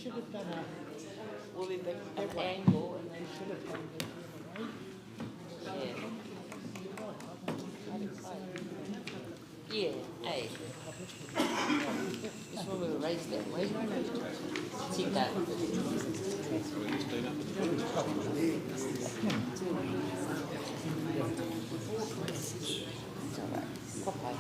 should have done We'll be back an angle and then should have done it right. yeah. Yeah, hey. Just when we were raised that way. Take that. It's alright. Bye-bye.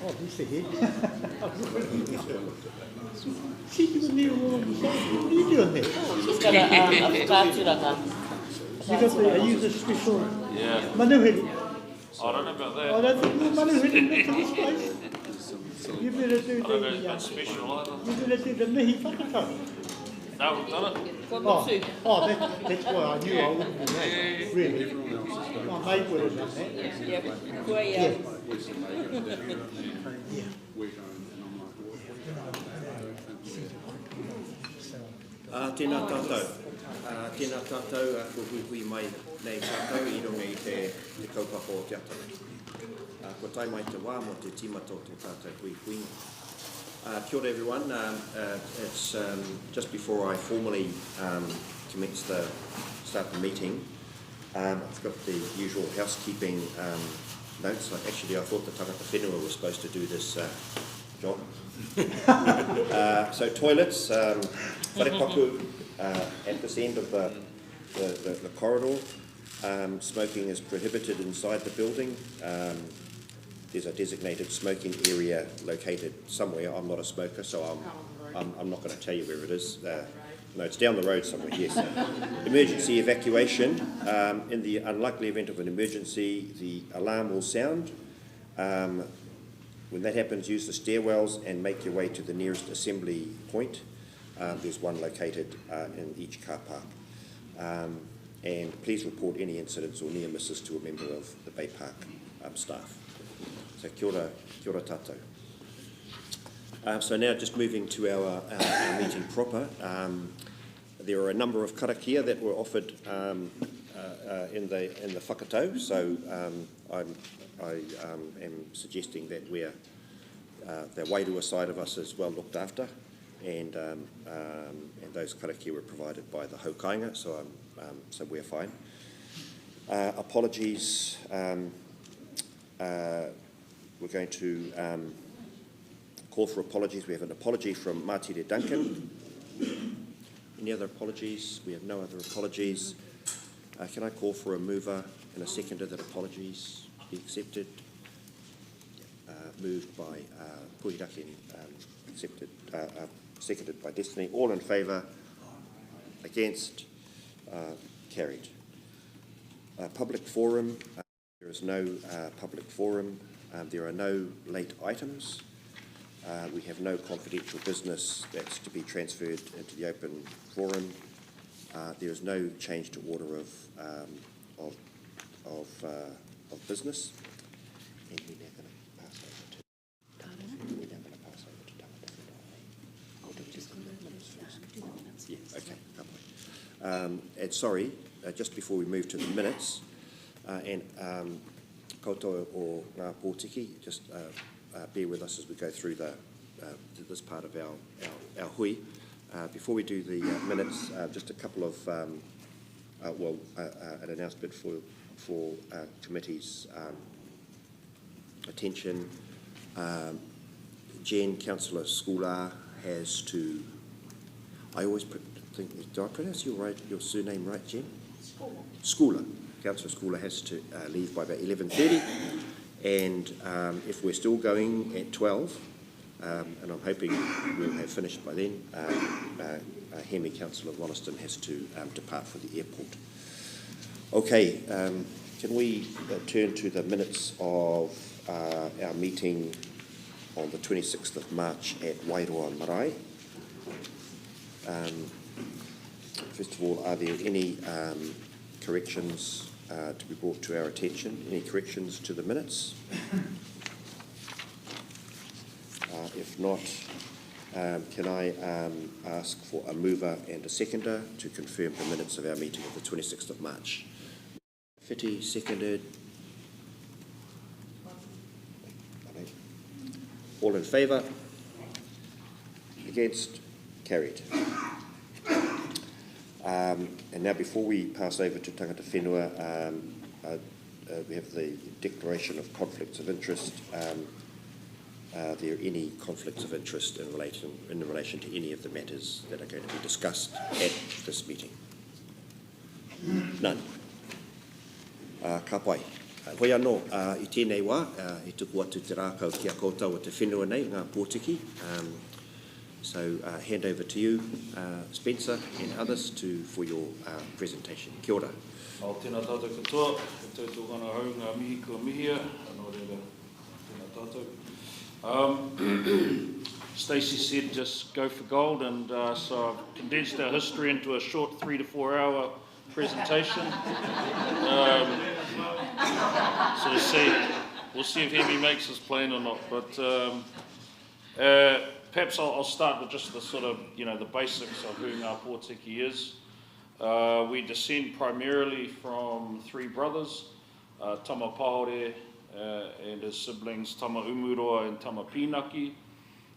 Oh, he's here. See, you were near all of the same. What are you doing there? Just got a whakaturanga. You got the, I use a special manuhiri. I don't know about that. Oh, that's a good manuhiri to this place. You better do I don't know if the, that's special either. you better do the mihi whakatau. No, we've done it. Oh, that's why I knew I wouldn't do that. Really. My mate would have done that. Yeah, Yeah. Tēnā tātou. Tēnā tātou, ko hui mai nei tātou I runga I te kaupapa o te atara. Ko tai mai te wā mo te tīmata o te tātou hui. Kia ora everyone. It's just before I formally commence start the meeting. I've got the usual housekeeping notes. Actually, I thought the Tangata Whenua was supposed to do this job. So toilets, wharepaku at this end of the corridor. Smoking is prohibited inside the building. There's a designated smoking area located somewhere. I'm not a smoker, so I'm not going to tell you where it is. No, it's down the road somewhere, yes. Emergency evacuation. In the unlikely event of an emergency, the alarm will sound. When that happens, use the stairwells and make your way to the nearest assembly point. There's one located in each car park. And please report any incidents or near misses to a member of the Bay Park staff. So kia ora tātou. So now just moving to our meeting proper. There are a number of karakia that were offered in the whakatau, so I am suggesting that the wairua side of us is well looked after, and those karakia were provided by the haukainga, so we're fine. Apologies. We're going to call for apologies. We have an apology from Martire Duncan. Any other apologies? We have no other apologies. Can I call for a mover and a seconder that apologies be accepted? Moved by Puhiraki, accepted, seconded by Destiny. All in favour? Against? Carried. Public forum. There is no public forum. There are no late items. We have no confidential business that's to be transferred into the open forum. There is no change to order of business. And we're now going to pass over to Tangata. Yeah, okay, lovely. And sorry, just before we move to the minutes, and koutou o ngā pōtiki, just bear with us as we go through this part of our hui. Before we do the minutes, just a couple of, an announcement for committee's attention. Jen, Councillor Schooler, has to, I always think, do I pronounce your surname right, Jen? Schooler. Councillor Schooler has to leave by about 11:30, and if we're still going at 12, and I'm hoping we'll have finished by then, Hemi, Councillor Wollaston, has to depart for the airport. Okay, can we turn to the minutes of our meeting on the 26th of March at Wairoa Marae? First of all, are there any corrections to be brought to our attention? Any corrections to the minutes? If not, Can I ask for a mover and a seconder to confirm the minutes of our meeting of the 26th of March? Whitty, seconded. All in favour? Against? Carried. And now before we pass over to Tangata Whenua, we have the declaration of conflicts of interest. Are there any conflicts of interest in relation to any of the matters that are going to be discussed at this meeting? None. Ka pai. Hoi anō, I tēnei wā, I tuku atu te rākau ki a koutou o te whenua nei, ngā pōtiki. So hand over to you, Spencer and others for your presentation. Kia ora. O tēnā tātou katoa, e tautu wana hau ngā mihi kua mihia, anō reira tēnā tātou. Stacey said just go for gold, and so I've condensed our history into a short 3 to 4 hour presentation. So we'll see if Hemi makes his plan or not. But perhaps I'll start with just the sort of, the basics of who Ngā Pōtiki is. We descend primarily from 3 brothers, Tama Pahore and his siblings Tama Umuroa and Tama Pinaki.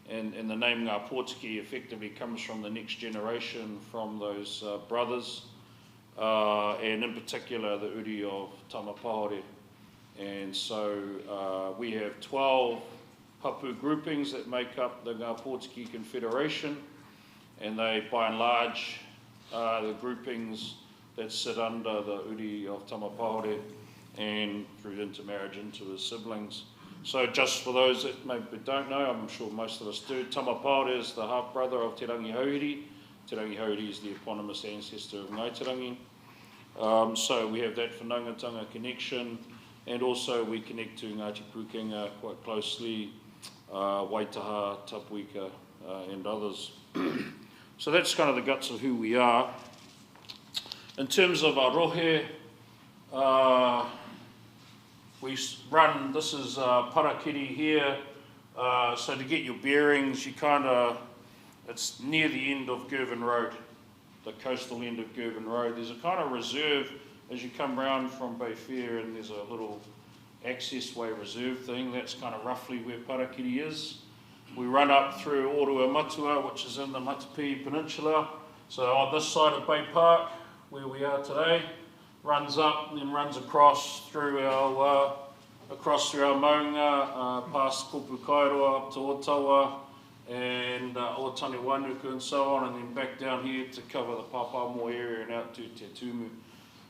And the name Ngā Pōtiki effectively comes from the next generation from those brothers, and in particular the uri of Tama Pahore. And so we have 12 hapu groupings that make up the Ngā Pōtiki Confederation, and they by and large are the groupings that sit under the uri of Tama Pahore and through intermarriage into his siblings. So just for those that maybe don't know, I'm sure most of us do, Tama Pahore is the half-brother of Te Rangi Hauhiri. Te Rangi Hauhiri is the eponymous ancestor of Ngaitarangi. So we have that whanaungatanga connection, and also we connect to Ngāti Pukenga quite closely, Waitaha, Tapuika, and others. So that's kind of the guts of who we are. In terms of our rohe, we run, this is Parakiri here, so to get your bearings, it's near the end of Girvan Road, the coastal end of Girvan Road. There's a kind of reserve as you come round from Bay Fair, and there's a little access way reserve thing. That's kind of roughly where Parakiri is. We run up through Orua Matua, which is in the Matapi Peninsula. So on this side of Bay Park, where we are today, runs up and then runs across through our maunga, past Kupu Kairoa up to Otawa and Otani Wainuku and so on, and then back down here to cover the Papamoa area and out to Te Tumu.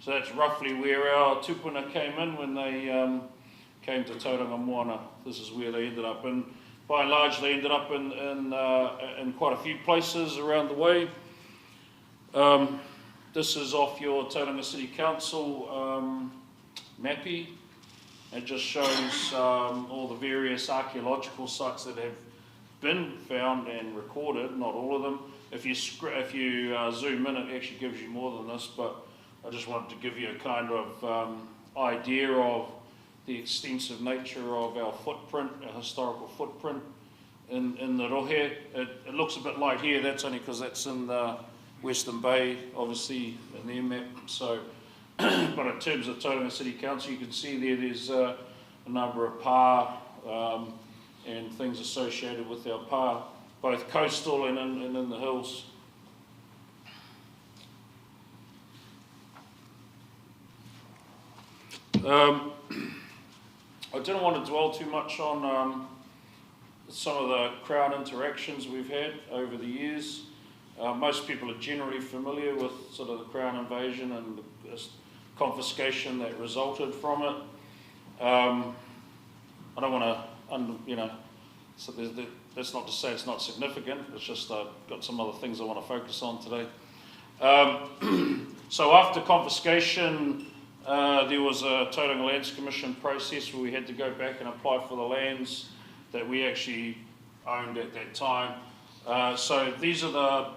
So that's roughly where our tupuna came in when they came to Tauranga Moana. This is where they ended up, and by and large they ended up in quite a few places around the way. This is off your Tauranga City Council mappy. It just shows all the various archaeological sites that have been found and recorded, not all of them. If you zoom in, it actually gives you more than this, but I just wanted to give you a kind of idea of the extensive nature of our footprint, our historical footprint in the rohe. It looks a bit light here, that's only because that's in the Western Bay, obviously, in their map. So, but in terms of Tauranga City Council, you can see there's a number of pā and things associated with our pā, both coastal and in the hills. I didn't want to dwell too much on some of the Crown interactions we've had over the years. Most people are generally familiar with sort of the Crown invasion and the confiscation that resulted from it. I don't want to, so that's not to say it's not significant, it's just I've got some other things I want to focus on today. So after confiscation, there was a Tauranga Lands Commission process where we had to go back and apply for the lands that we actually owned at that time. So these are the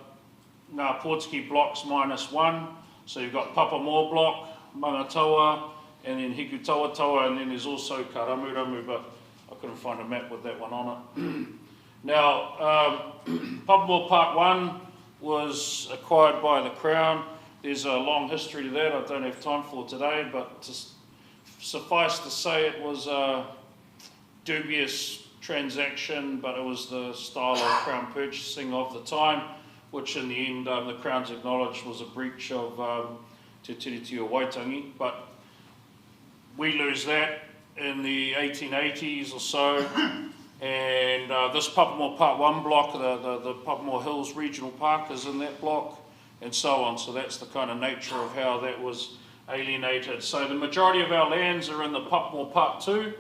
Ngā Pōtiki blocks -1. So you've got Papamoa block, Mangatawa, and then Hikutawatawa, and then there's also Karamuramu, but I couldn't find a map with that one on it. Now, Papamoa Part 1 was acquired by the Crown. There's a long history to that I don't have time for today, but to suffice to say it was a dubious transaction, but it was the style of Crown purchasing of the time, which in the end the Crown's acknowledged was a breach of Te Tiriti o Waitangi. But we lose that in the 1880s or so, and this Papamoa Part 1 block, the Papamoa Hills Regional Park is in that block, and so on. So that's the kind of nature of how that was alienated. So the majority of our lands are in the Papamoa Part 2,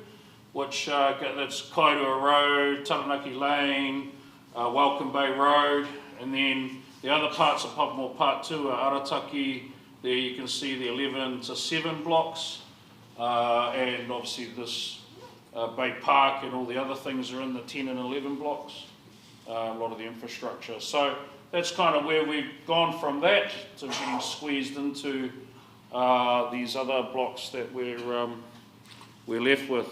which that's Kairua Road, Taranaki Lane, Welcome Bay Road, and then the other parts of Papamoa Part 2 are Arataki. There you can see the 11 to 7 blocks, and obviously this Bay Park and all the other things are in the 10 and 11 blocks, a lot of the infrastructure. So that's kind of where we've gone from that to being squeezed into these other blocks that we're left with.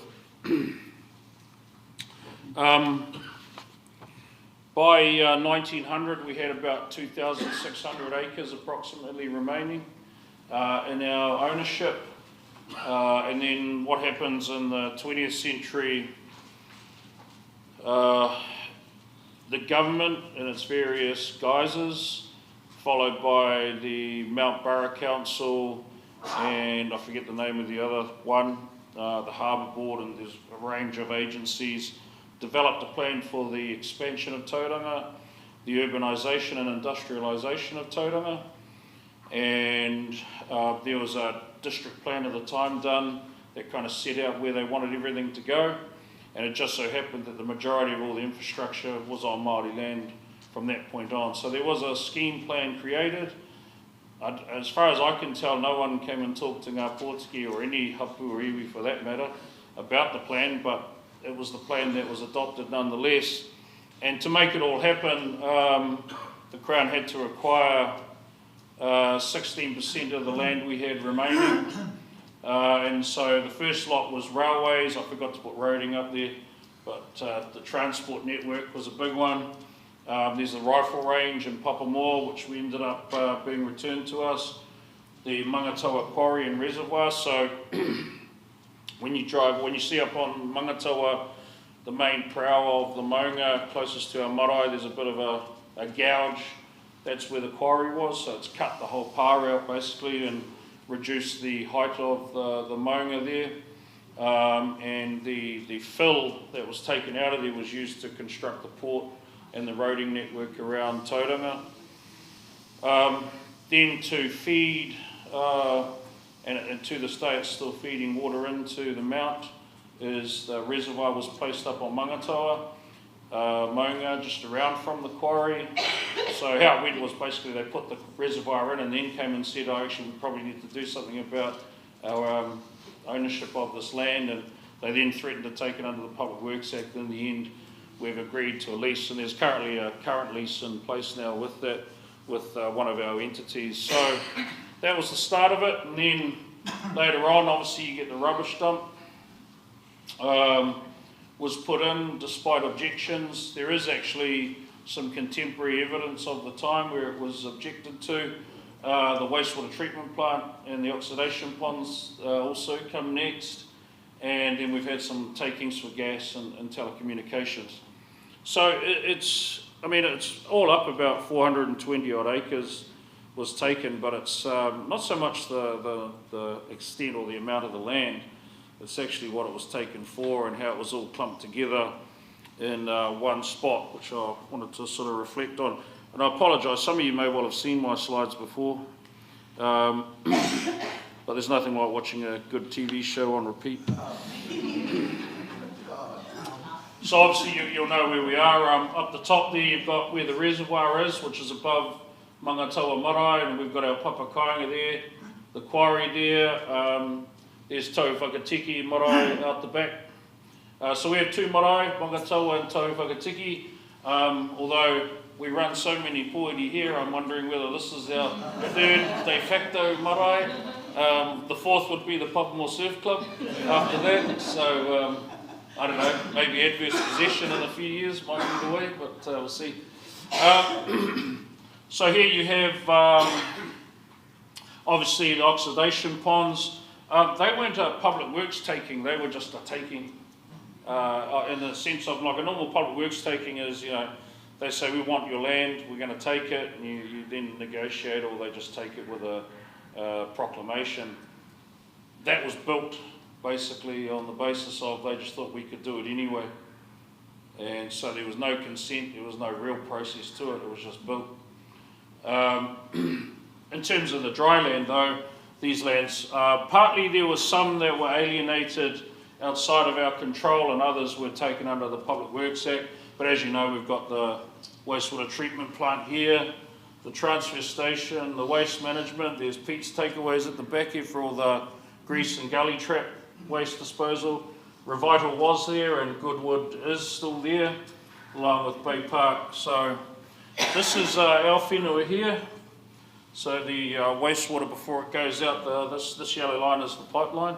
By 1900 we had about 2,600 acres approximately remaining in our ownership, and then what happens in the 20th century, the government in its various guises, followed by the Mount Burra Council and I forget the name of the other one, the Harbour Board, and there's a range of agencies, developed a plan for the expansion of Tauranga, the urbanisation and industrialisation of Tauranga, and there was a district plan at the time done that kind of set out where they wanted everything to go, and it just so happened that the majority of all the infrastructure was on Māori land from that point on. So there was a scheme plan created. As far as I can tell, no one came and talked to Ngā Pōtiki or any hapu or iwi for that matter about the plan, but it was the plan that was adopted nonetheless. And to make it all happen, the Crown had to acquire 16% of the land we had remaining. And so the first lot was railways. I forgot to put roading up there, but the transport network was a big one. There's the rifle range in Papamoa, which we ended up being returned to us. The Mangatoa Quarry and Reservoir. So when you see up on Mangatoa, the main prow of the maunga closest to our marae, there's a bit of a gouge. That's where the quarry was. So it's cut the whole pā out basically and reduced the height of the maunga there. And the fill that was taken out of there was used to construct the port and the roading network around Tauranga. Then to feed, and to this day it's still feeding water into the mount, is the reservoir was placed up on Mangatoa, maunga just around from the quarry. So how it went was basically they put the reservoir in and then came and said, oh, actually we probably need to do something about our ownership of this land, and they then threatened to take it under the Public Works Act. In the end, we've agreed to a lease, and there's currently a current lease in place now with that, with one of our entities. So that was the start of it, and then later on, obviously, you get the rubbish dump. Was put in despite objections. There is actually some contemporary evidence of the time where it was objected to. The wastewater treatment plant and the oxidation ponds also come next, and then we've had some takings for gas and telecommunications. So it's all up about 420 odd acres was taken, but it's not so much the extent or the amount of the land, it's actually what it was taken for and how it was all clumped together in one spot, which I wanted to sort of reflect on. And I apologise, some of you may well have seen my slides before, but there's nothing like watching a good TV show on repeat. So obviously you'll know where we are. Up the top there you've got where the reservoir is, which is above Mangatoa Marae, and we've got our Papakainga there, the quarry there. There's Tau Whakatiki Marae out the back. So we have two marae, Mangatoa and Tau Whakatiki. Although we run so many poeti here, I'm wondering whether this is our third de facto marae. The fourth would be the Papamoa Surf Club after that. So I don't know, maybe adverse possession in a few years might be the way, but we'll see. So here you have obviously the oxidation ponds. They weren't a public works taking, they were just a taking in the sense of like a normal public works taking is, you know, they say we want your land, we're going to take it, and you then negotiate, or they just take it with a proclamation. That was built basically on the basis of they just thought we could do it anyway. And so there was no consent, there was no real process to it, it was just built. In terms of the dry land though, these lands, partly there were some that were alienated outside of our control and others were taken under the Public Works Act. But as you know, we've got the wastewater treatment plant here, the transfer station, the waste management, there's Pete's takeaways at the back here for all the grease and gully trap waste disposal. Revital was there and Goodwood is still there, along with Bay Park. So this is our Whenua here. So the wastewater before it goes out, this yellow line is the pipeline.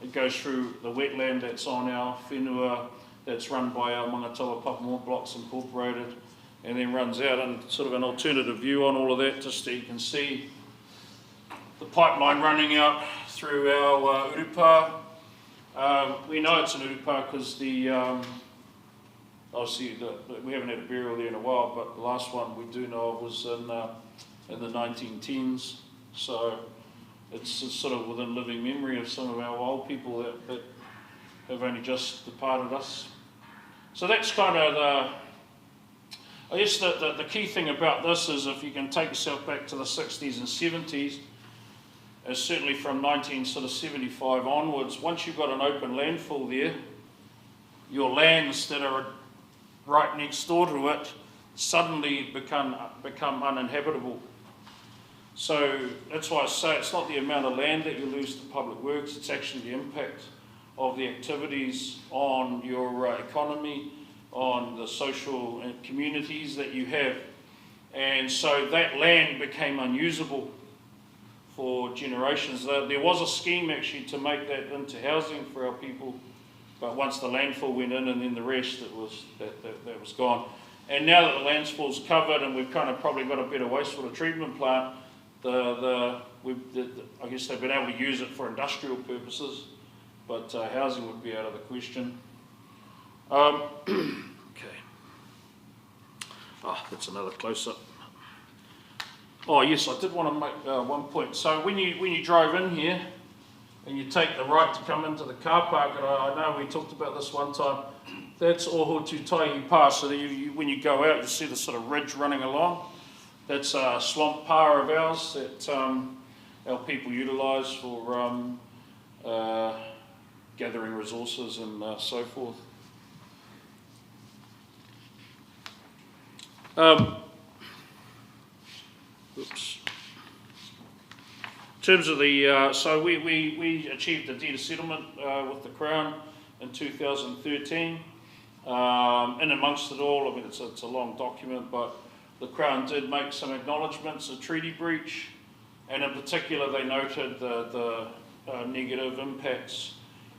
It goes through the wetland that's on our Whenua, that's run by our Mangatawa Papamoa Blocks Incorporated, and then runs out, and sort of an alternative view on all of that, just so you can see the pipeline running out through our urupa. We know it's an urupa because the obviously we haven't had a burial there in a while, but the last one we do know of was in the 1910s, so it's sort of within living memory of some of our old people that have only just departed us. So that's kind of I guess the key thing about this is if you can take yourself back to the 60s and 70s, certainly from 1975 onwards, once you've got an open landfill there, your lands that are right next door to it suddenly become uninhabitable. So that's why I say it's not the amount of land that you lose to public works, it's actually the impact of the activities on your economy, on the social communities that you have. And so that land became unusable for generations. There was a scheme actually to make that into housing for our people, but once the landfill went in and then the rest, that was gone. And now that the landfill's covered and we've kind of probably got a better wastewater treatment plant, I guess they've been able to use it for industrial purposes, but housing would be out of the question. Okay. That's another close-up. Oh yes, I did want to make one point. So when you drove in here and you take the right to come into the car park, and I know we talked about this one time, that's Ohotu Taihi Pa. So when you go out, you see the sort of ridge running along. That's a swamp pa of ours that our people utilise for gathering resources and so forth. Oops. In terms of the, so we achieved a deed of settlement with the Crown in 2013. In amongst it all, I mean, it's a long document, but the Crown did make some acknowledgements of treaty breach, and in particular they noted the negative impacts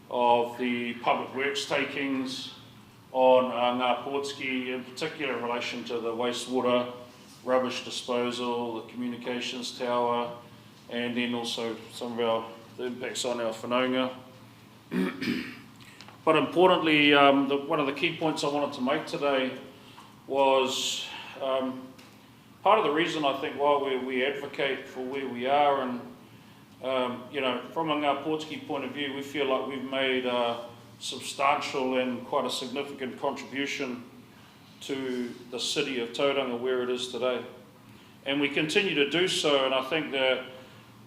of the public works takings on Ngā Pōtiki, in particular in relation to the wastewater, rubbish disposal, the communications tower, and then also some of the impacts on our whanaunga. But importantly, one of the key points I wanted to make today was part of the reason I think why we advocate for where we are, and you know, from a Ngā Pōtiki point of view, we feel like we've made a substantial and quite a significant contribution to the city of Tauranga where it is today. And we continue to do so, and I think the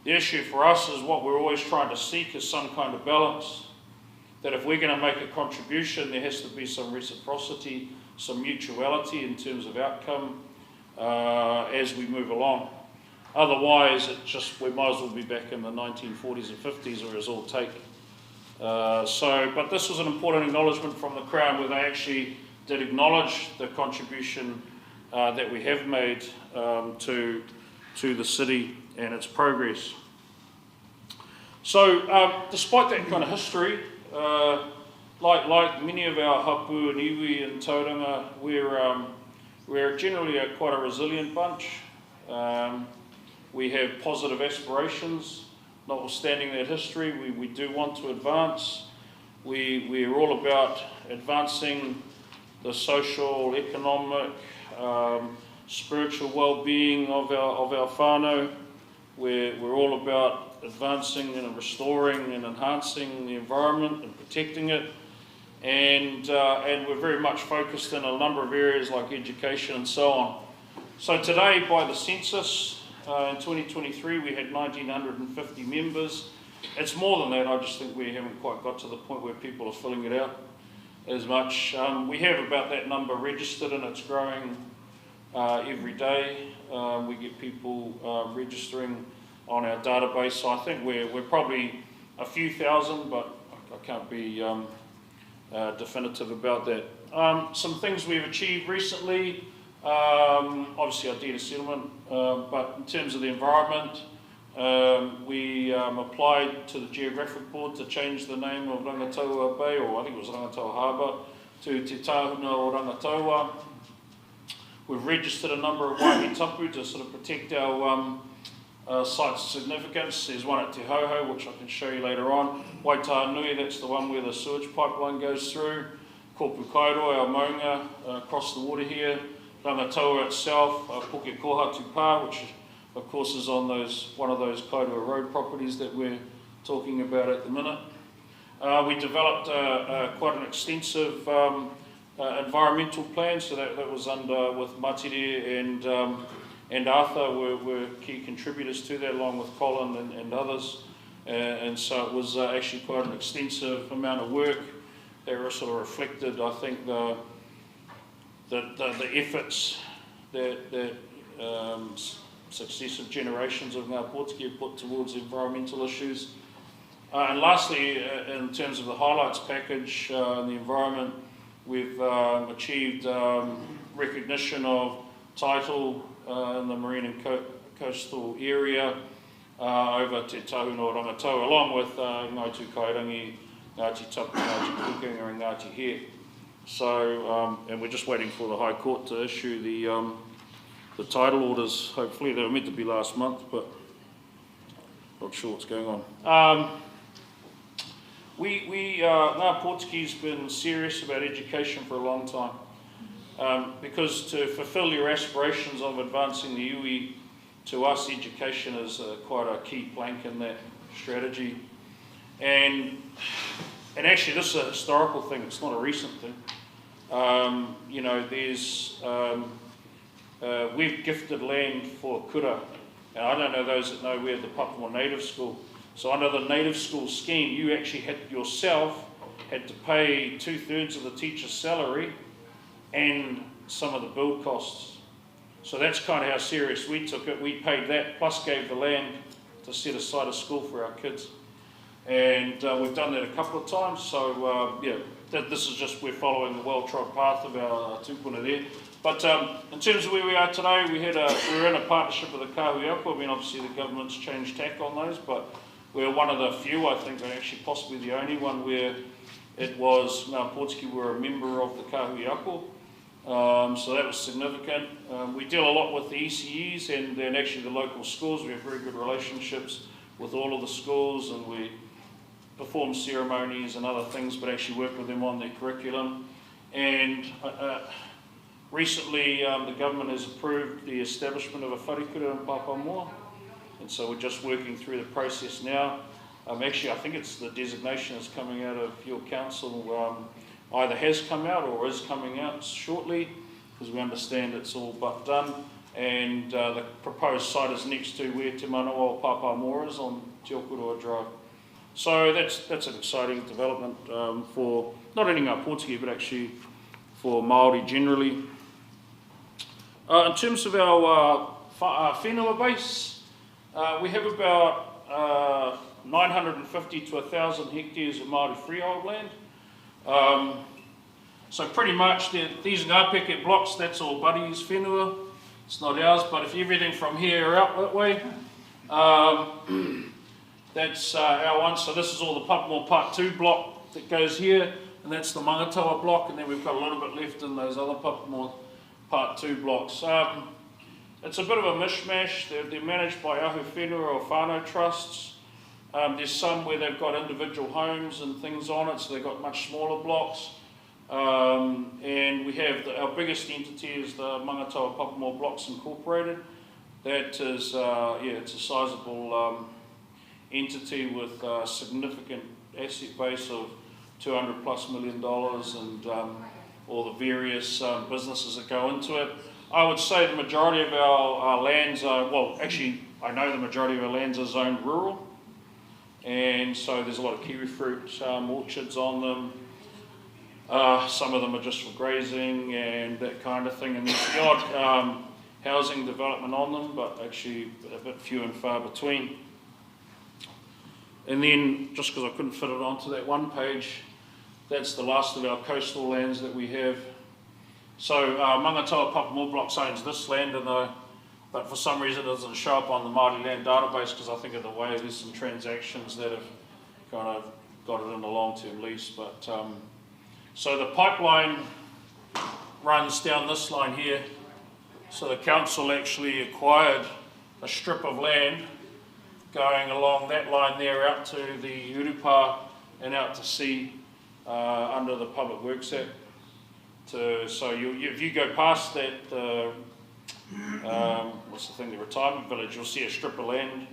issue for us is what we're always trying to seek is some kind of balance. That if we're going to make a contribution, there has to be some reciprocity, some mutuality in terms of outcome as we move along. Otherwise, we might as well be back in the 1940s and 50s, or it's all take. But this was an important acknowledgement from the Crown, where they actually did acknowledge the contribution that we have made to the city and its progress. So, despite that kind of history, like many of our hapu and iwi and tauranga, we're generally quite a resilient bunch. We have positive aspirations, notwithstanding that history. We do want to advance. We're all about advancing the social, economic, spiritual well-being of our whānau. We're all about advancing and restoring and enhancing the environment and protecting it. And we're very much focused in a number of areas like education and so on. So today, by the census, in 2023, we had 1,950 members. It's more than that. I just think we haven't quite got to the point where people are filling it out as much. We have about that number registered, and it's growing every day. We get people registering on our database. So I think we're probably a few thousand, but I can't be definitive about that. Some things we've achieved recently. Obviously our deed of settlement, but in terms of the environment, we applied to the Geographic Board to change the name of Rangataua Bay, or I think it was Rangataua Harbour, to Te Tāhuna o Rangataua. We've registered a number of waihi tapu to sort of protect our sites of significance. There's one at Te Hauhau, which I can show you later on. Waitaha Nui, that's the one where the sewage pipeline goes through. Kopu Kairoa, our maunga, across the water here. Rangataua itself, Puke Kohatu Pā, which of course is on one of those Kairua Road properties that we're talking about at the minute. We developed quite an extensive environmental plan, so that was under with Matire and Arthur were key contributors to that, along with Colin and others. And so it was actually quite an extensive amount of work that sort of reflected, I think, the efforts that successive generations of Ngā Pōtiki have put towards environmental issues. And lastly, in terms of the highlights package and the environment, we've achieved recognition of title in the marine and coastal area over Te Tāhuna o Rangataua, along with Ngāti Kairangi, Ngāti Tapu, Ngāti Pukenga and Ngāti He. So, and we're just waiting for the High Court to issue the title orders. Hopefully, they were meant to be last month, but not sure what's going on. Ngā Pōtiki's been serious about education for a long time, because to fulfil your aspirations of advancing the iwi, to us education is quite a key plank in that strategy. And actually this is a historical thing, it's not a recent thing. You know, we've gifted land for kura. And I don't know those that know we had the Papua Native School. So under the Native School scheme, you actually had to pay 2/3 of the teacher's salary and some of the build costs. So that's kind of how serious we took it. We paid that, plus gave the land to set aside a school for our kids. And we've done that a couple of times. So yeah, this is just, we're following the well-trod path of our tūpuna there. But in terms of where we are today, we were in a partnership with the Kahuiako. I mean, obviously the government's changed tack on those, but we're one of the few, I think, and actually possibly the only one where it was Ngā Pōtiki were a member of the Kahuiako. So that was significant. We deal a lot with the ECEs and then actually the local schools. We have very good relationships with all of the schools, and we perform ceremonies and other things, but actually work with them on their curriculum. And recently the government has approved the establishment of a wharikura in Papamoa, and so we're just working through the process now. Actually, I think it's the designation is coming out of your council, either has come out or is coming out shortly, because we understand it's all but done. And the proposed site is next to where Te Manawa o Papamoa is on Te Okuroa Drive. So that's an exciting development for not only Ngā Pōtiki, but actually for Māori generally. In terms of our whenua base, we have about 950 to 1,000 hectares of Māori freehold land. So pretty much these ngāpeke blocks, that's all Buddy's whenua. It's not ours, but if everything from here out that way, that's our one. So this is all the Papamoa Part 2 block that goes here. and that's the Mangatawa block, and then we've got a little bit left in those other Papamoa Part 2 blocks. It's a bit of a mishmash. They're managed by ahu whenua or whānau trusts. There's some where they've got individual homes and things on it, so they've got much smaller blocks. And we have our biggest entity is the Mangatawa Papamoa Blocks Incorporated. That is, it's a sizable entity with a significant asset base of $200+ million and all the various businesses that go into it. I would say the majority of our lands are, well, actually, I know the majority of our lands are zoned rural, and so there's a lot of kiwi fruit orchards on them. Some of them are just for grazing and that kind of thing, and there's the odd housing development on them, but actually a bit few and far between. And then, just because I couldn't fit it onto that one page, that's the last of our coastal lands that we have. So Mangatawa Papamoa Blocks owns this land, but for some reason it doesn't show up on the Māori land database because I think of the way there's some transactions that have kind of got it in a long-term lease. But so the pipeline runs down this line here. So the council actually acquired a strip of land going along that line there out to the Urupa and out to sea under the Public Works Act. So if you go past that, what's the thing, the retirement village, you'll see a strip of land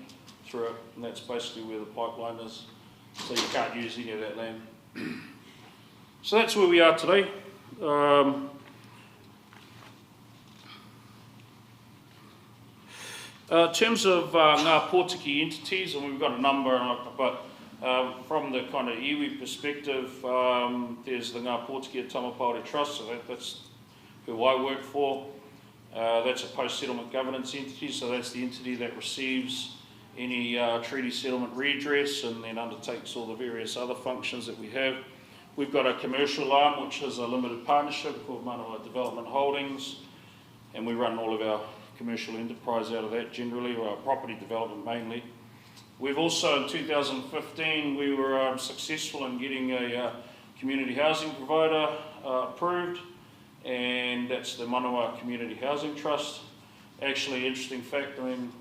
through it, and that's basically where the pipeline is. So you can't use any of that land. So that's where we are today. In terms of ngā pōtiki entities, and we've got a number, but from the kind of iwi perspective, there's the ngā pōtiki at Tamapāori Trust, so that's who I work for. That's a post-settlement governance entity, so that's the entity that receives any treaty settlement redress and then undertakes all the various other functions that we have. We've got a commercial arm, which is a limited partnership called Manawa Development Holdings, and we run all of our commercial enterprise out of that generally, or our property development mainly. We've also, in 2015, we were successful in getting a community housing provider approved, and that's the Manawa Community Housing Trust. Actually, interesting fact, I mean,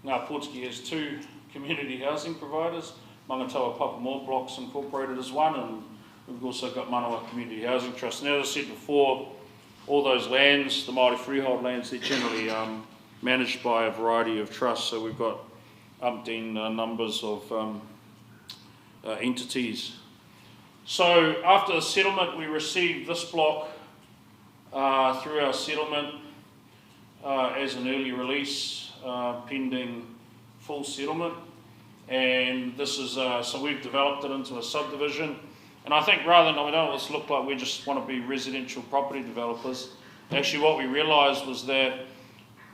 ngā pōtiki has 2 community housing providers. Mangatawa Papamoa Blocks Incorporated is one, and we've also got Manawa Community Housing Trust. And as I said before, all those lands, the Māori freehold lands, they're generally managed by a variety of trusts, so we've got umpteen numbers of entities. So after the settlement, we received this block through our settlement as an early release pending full settlement, and this is so we've developed it into a subdivision. And I think rather than, we don't want this to look like we just want to be residential property developers, actually what we realised was that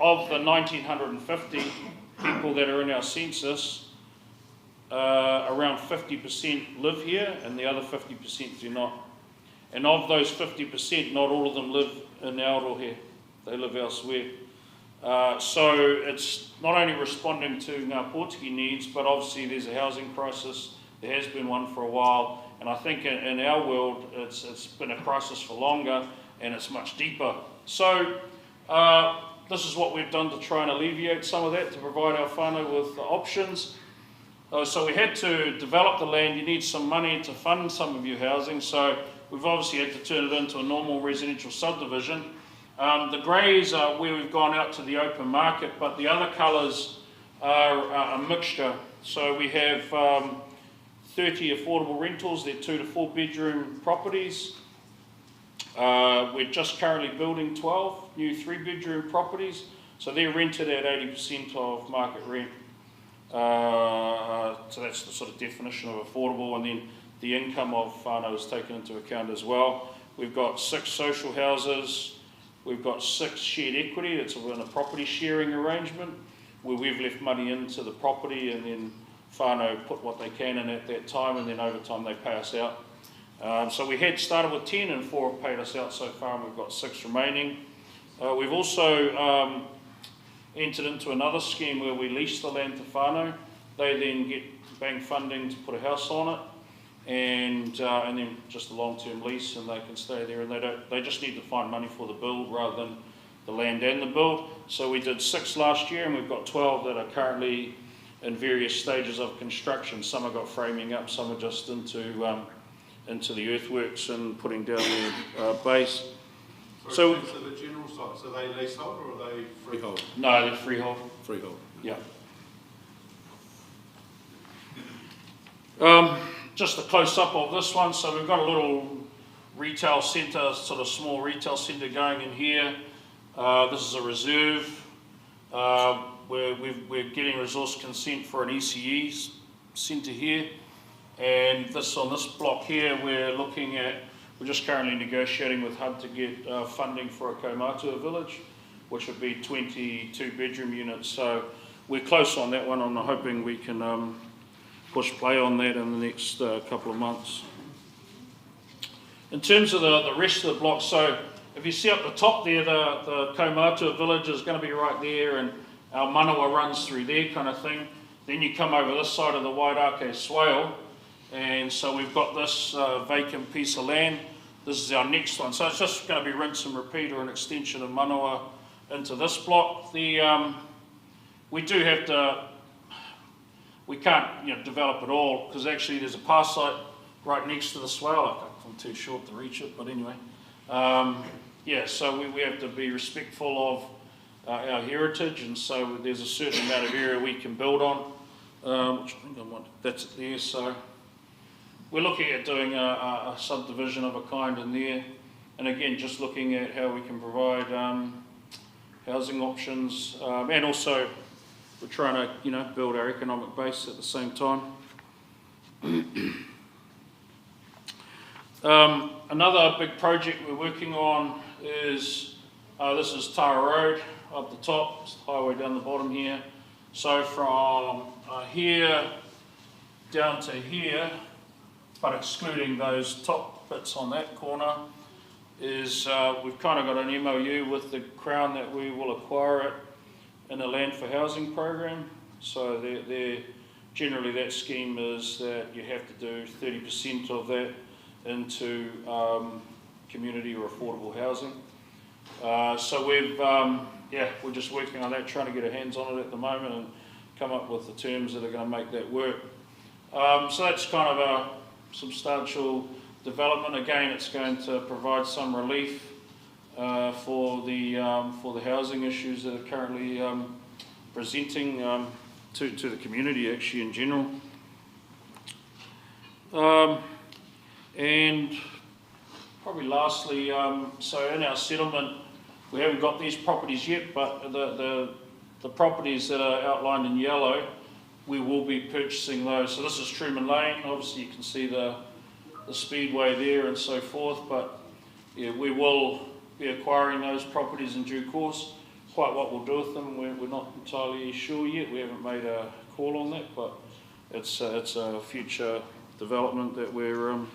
of the 1,950 people that are in our census, around 50% live here and the other 50% do not. And of those 50%, not all of them live in Aotearoa, they live elsewhere. So it's not only responding to ngā pōtiki needs, but obviously there's a housing crisis. There has been one for a while, and I think in our world it's been a crisis for longer and it's much deeper. So this is what we've done to try and alleviate some of that, to provide our whānau with options. So we had to develop the land. You need some money to fund some of your housing, so we've obviously had to turn it into a normal residential subdivision. The greys are where we've gone out to the open market, but the other colours are a mixture. So we have 30 affordable rentals. They're 2 to 4 bedroom properties. We're just currently building 12 new 3-bedroom properties, so they're rented at 80% of market rent. So that's the sort of definition of affordable, and then the income of whānau is taken into account as well. We've got 6 social houses. We've got 6 shared equity. That's in a property sharing arrangement where we've left money into the property and then whānau put what they can in at that time, and then over time they pay us out. So we had started with 10 and 4 have paid us out so far, and we've got 6 remaining. We've also entered into another scheme where we lease the land to whānau. They then get bank funding to put a house on it, and then just a long-term lease, and they can stay there, and they just need to find money for the build rather than the land and the build. So we did 6 last year, and we've got 12 that are currently in various stages of construction. Some have got framing up, some are just into the earthworks and putting down their base. So the general sites, are they leasehold or are they freehold? No, they're freehold. Freehold. Yeah. Just a close-up of this one. So we've got a little retail centre, sort of small retail centre going in here. This is a reserve. We're getting resource consent for an ECE centre here. And on this block here, we're just currently negotiating with HUD to get funding for a Kaumātua village, which would be 22 bedroom units. So we're close on that one. I'm hoping we can push play on that in the next couple of months. In terms of the rest of the block, so if you see up the top there, the Kaumātua village is going to be right there, and our manawa runs through there kind of thing. Then you come over this side of the Wairake swale, and so we've got this vacant piece of land. This is our next one. So it's just going to be rinse and repeat, or an extension of manawa into this block. We do have to, we can't develop it all, because actually there's a pass site right next to the swale. I'm too short to reach it, but anyway. Yeah, so we have to be respectful of our heritage, and so there's a certain amount of area we can build on, which I think that's it there. So we're looking at doing a subdivision of a kind in there, and again, just looking at how we can provide housing options, and also we're trying to build our economic base at the same time. Another big project we're working on is this is Tara Road up the top, it's the highway down the bottom here. So from here down to here, but excluding those top bits on that corner, is we've kind of got an MOU with the Crown that we will acquire it in a land for housing program. So generally that scheme is that you have to do 30% of that into community or affordable housing. So we're just working on that, trying to get our hands on it at the moment and come up with the terms that are going to make that work. So that's kind of a substantial development. Again, it's going to provide some relief for the housing issues that are currently presenting to the community actually in general. And probably lastly, so in our settlement, we haven't got these properties yet, but the properties that are outlined in yellow, we will be purchasing those. So this is Truman Lane. Obviously you can see the speedway there and so forth, but yeah, we will be acquiring those properties in due course. Quite what we'll do with them, we're not entirely sure yet. We haven't made a call on that, but it's a future development that we'll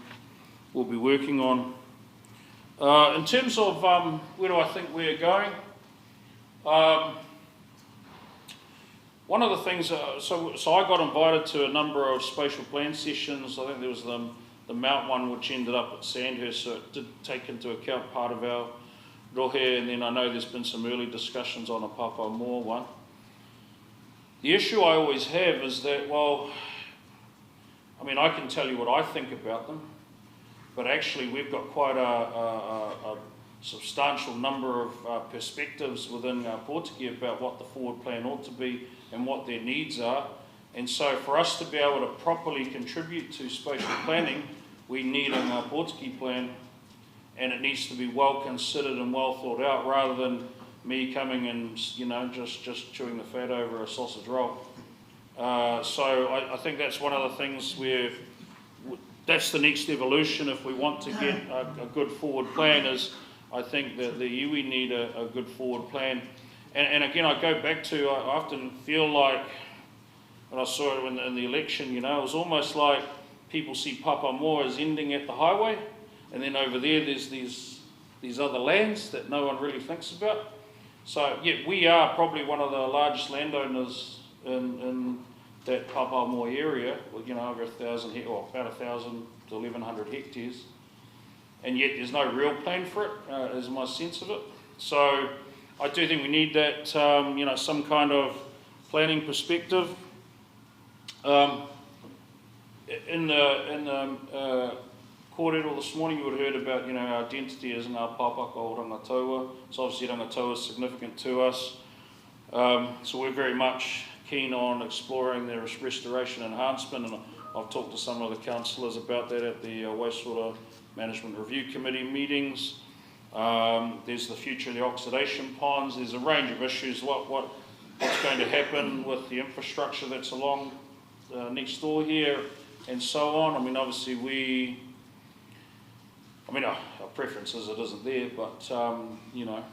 be working on. In terms of where do I think we're going, one of the things, so I got invited to a number of spatial plan sessions. I think there was the Mount one, which ended up at Sandhurst, so it did take into account part of our rohe, and then I know there's been some early discussions on a Papamoa one. The issue I always have is that, well, I mean, I can tell you what I think about them, but actually we've got quite a substantial number of perspectives within Pōtiki about what the forward plan ought to be and what their needs are. And so for us to be able to properly contribute to spatial planning, we need a Pōtiki plan, and it needs to be well considered and well thought out, rather than me coming and just chewing the fat over a sausage roll. So I think that's one of the things that's the next evolution if we want to get a good forward plan, is I think that the iwi need a good forward plan. And again, I go back to, I often feel like, when I saw it in the election, it was almost like people see Papamoa as ending at the highway, and then over there there's these other lands that no one really thinks about. So yeah, we are probably one of the largest landowners in that Papamoa area, well, you know, over 1,000 or about 1,000 to 1,100 hectares, and yet there's no real plan for it, is my sense of it. So I do think we need that, you know, some kind of planning perspective. In the kōrero this morning, you would have heard about, you know, our identity as Ngā Pāpaka o Rangataua. So obviously Rangataua is significant to us. So we're very much keen on exploring the restoration enhancement, and I've talked to some of the councillors about that at the Wastewater Management Review Committee meetings. There's the future of the oxidation ponds. There's a range of issues. What's going to happen with the infrastructure that's along next door here, and so on. I mean, obviously our preference is it isn't there, but you know,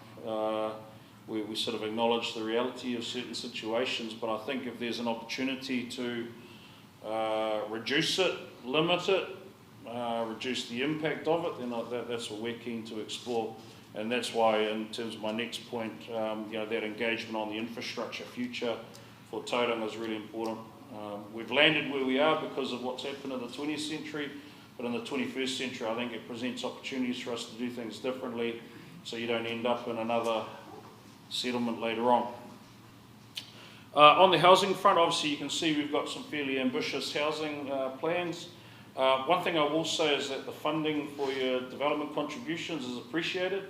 we sort of acknowledge the reality of certain situations. But I think if there's an opportunity to reduce it, limit it, reduce the impact of it, then that's what we're keen to explore. And that's why, in terms of my next point, you know, that engagement on the infrastructure future for Tauranga is really important. We've landed where we are because of what's happened in the 20th century, but in the 21st century I think it presents opportunities for us to do things differently, so you don't end up in another settlement later on. On the housing front, obviously you can see we've got some fairly ambitious housing plans. One thing I will say is that the funding for your development contributions is appreciated.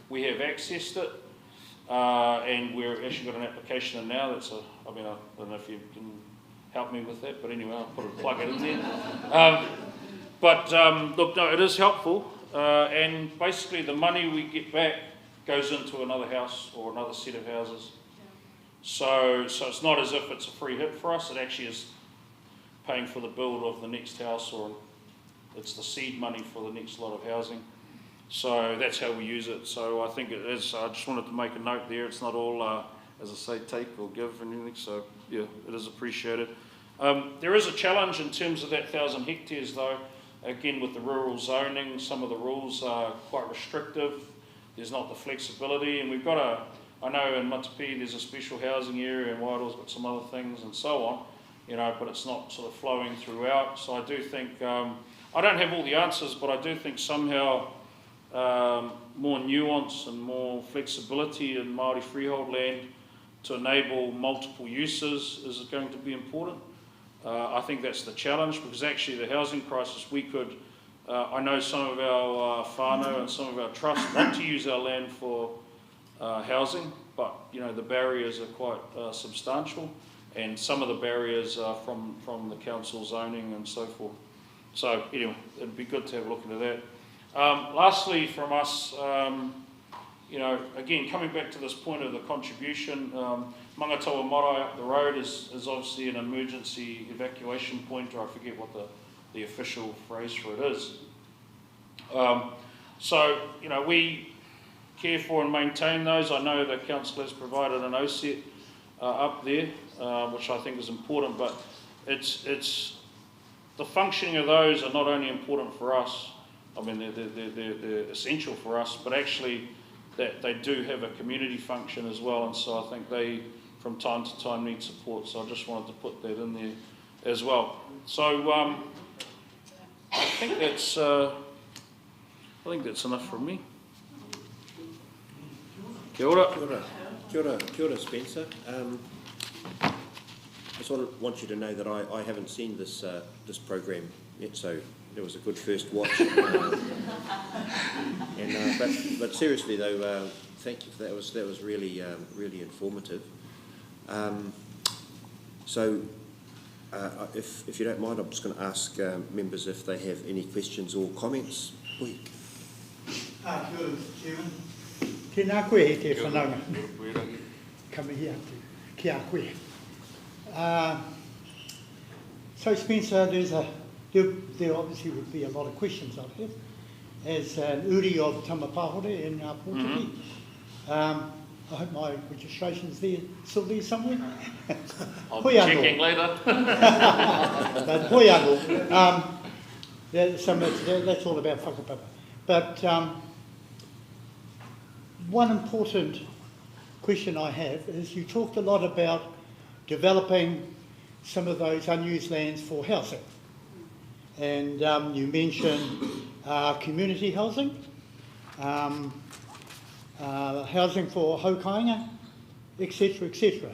We have accessed it, and we've actually got an application in now that's I don't know if you can help me with that, but anyway, I'll plug it in there. Look, no, it is helpful, and basically the money we get back goes into another house or another set of houses. So it's not as if it's a free hit for us. It actually is paying for the build of the next house, or it's the seed money for the next lot of housing. So that's how we use it. So I think it is, I just wanted to make a note there, it's not all, as I say, take or give and anything, so yeah, it is appreciated. There is a challenge in terms of that 1,000 hectares though. Again, with the rural zoning, some of the rules are quite restrictive. There's not the flexibility, and we've got I know in Matapi there's a special housing area, and Wairoa's got some other things and so on, you know, but it's not sort of flowing throughout. So I do think, I don't have all the answers, but I do think somehow more nuance and more flexibility in Māori freehold land to enable multiple uses is going to be important. I think that's the challenge, because actually the housing crisis, we could, I know some of our whānau and some of our trusts want to use our land for housing, but you know the barriers are quite substantial, and some of the barriers are from the council zoning and so forth. So anyway, it'd be good to have a look into that. Lastly from us, you know, again, coming back to this point of the contribution, Mangatawa Marae up the road is obviously an emergency evacuation point, or I forget what the official phrase for it is. So, you know, we care for and maintain those. I know the council has provided an OSET up there, which I think is important, but it's the functioning of those are not only important for us, I mean, they're essential for us, but actually that they do have a community function as well, and so I think they, from time to time, need support, so I just wanted to put that in there as well. So I think that's enough from me. Kia ora. Kia ora, Spencer. I just want you to know that I haven't seen this program yet, so it was a good first watch. But seriously though, thank you for that. That was really really informative. So if you don't mind, I'm just going to ask members if they have any questions or comments. Kia ora, Mr. Chairman. Tēnā koe he te whananga. Kamihi atu. Kia koe. So Spencer, there obviously would be a lot of questions I'd have. As an uri of Tamapahore in Pōtiki, I hope my registration's there, still there somewhere. I'll be checking later. But hoi anō. That's all about whakapapa. But one important question I have is you talked a lot about developing some of those unused lands for housing. And you mentioned community housing, housing for haukainga, etc., etc.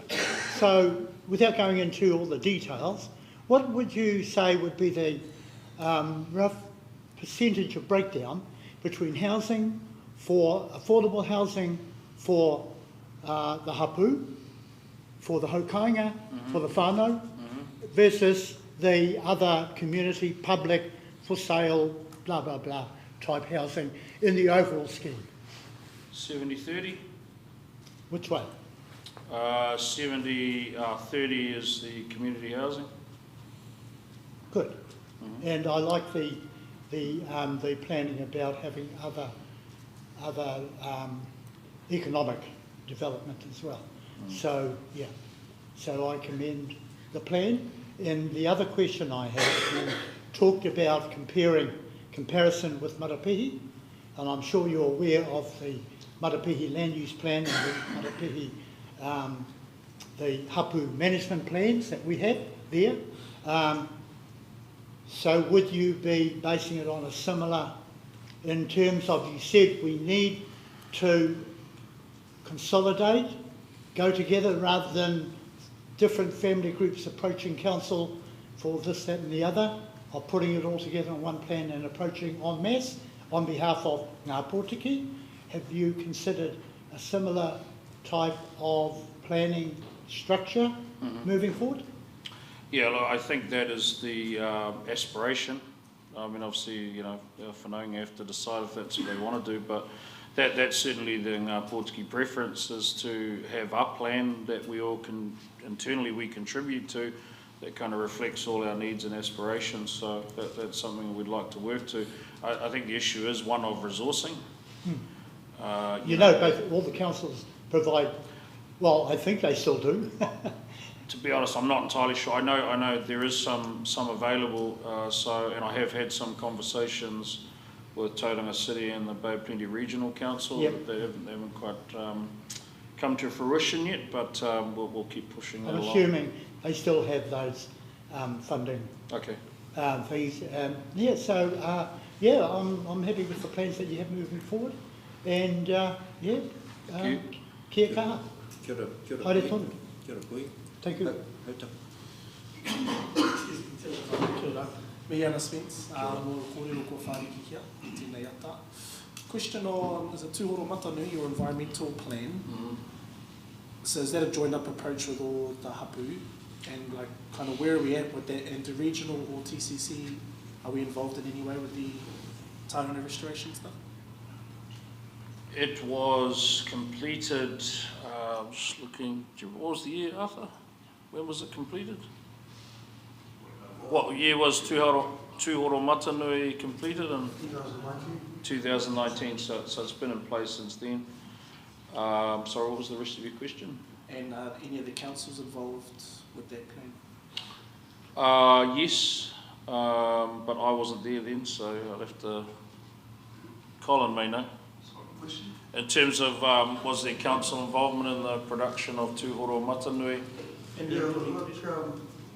So, without going into all the details, what would you say would be the rough percentage of breakdown between housing for affordable housing for the hapu, for the haukainga, for the whānau, versus the other community, public, for sale, blah, blah, blah, type housing in the overall scheme? 70-30. Which way? 30 is the community housing. Good. And I like the planning about having other economic development as well. So, yeah. So I commend the plan. And the other question I have, you talked about comparison with Marapihi, and I'm sure you're aware of the Marapihi land use plan and the Marapihi, the hapu management plans that we have there. So would you be basing it on a similar, in terms of, you said we need to consolidate, go together rather than different family groups approaching council for this, that and the other, of putting it all together in one plan and approaching en masse on behalf of Ngā Pōtiki? Have you considered a similar type of planning structure moving forward? Yeah, look, I think that is the aspiration. I mean, obviously, you know, Whenua have to decide if that's what they want to do, but that's certainly the Ngā Pōtiki preference, is to have a plan that we all can, internally we contribute to, that kind of reflects all our needs and aspirations. So that's something we'd like to work to. I think the issue is one of resourcing. You know, both all the councils provide, well, I think they still do. To be honest, I'm not entirely sure. I know there is some available. And I have had some conversations with Tauranga City and the Bay of Plenty Regional Council. Yep. They haven't quite come to fruition yet, but we'll keep pushing that I'm along. assuming they still have those funding Okay. fees. I'm happy with the plans that you have moving forward. And kia kaha. Kia ora, kia ora. Haere tonu. Kia ora koe. Thank you. Hauta. Kia ora. Me Anna Spence, mo kōrero ko whāriki kia, i tēnei ata. Question on, is it Tūhoro Matanui, your environmental plan? So is that a joined up approach with all the hapu? And like, kind of where are we at with that? And do regional or TCC, are we involved in any way with the Tāngata restoration stuff? It was completed, just looking, what was the year, Arthur? When was it completed? What year was Tūhoro Matanui completed? In 2019, so it's been in place since then. Sorry, what was the rest of your question? And are any of the councils involved with that plan? Yes, but I wasn't there then, so I'll have to... Colin may know. In terms of, was there council involvement in the production of Tūhoro Matanui? Yeah, look,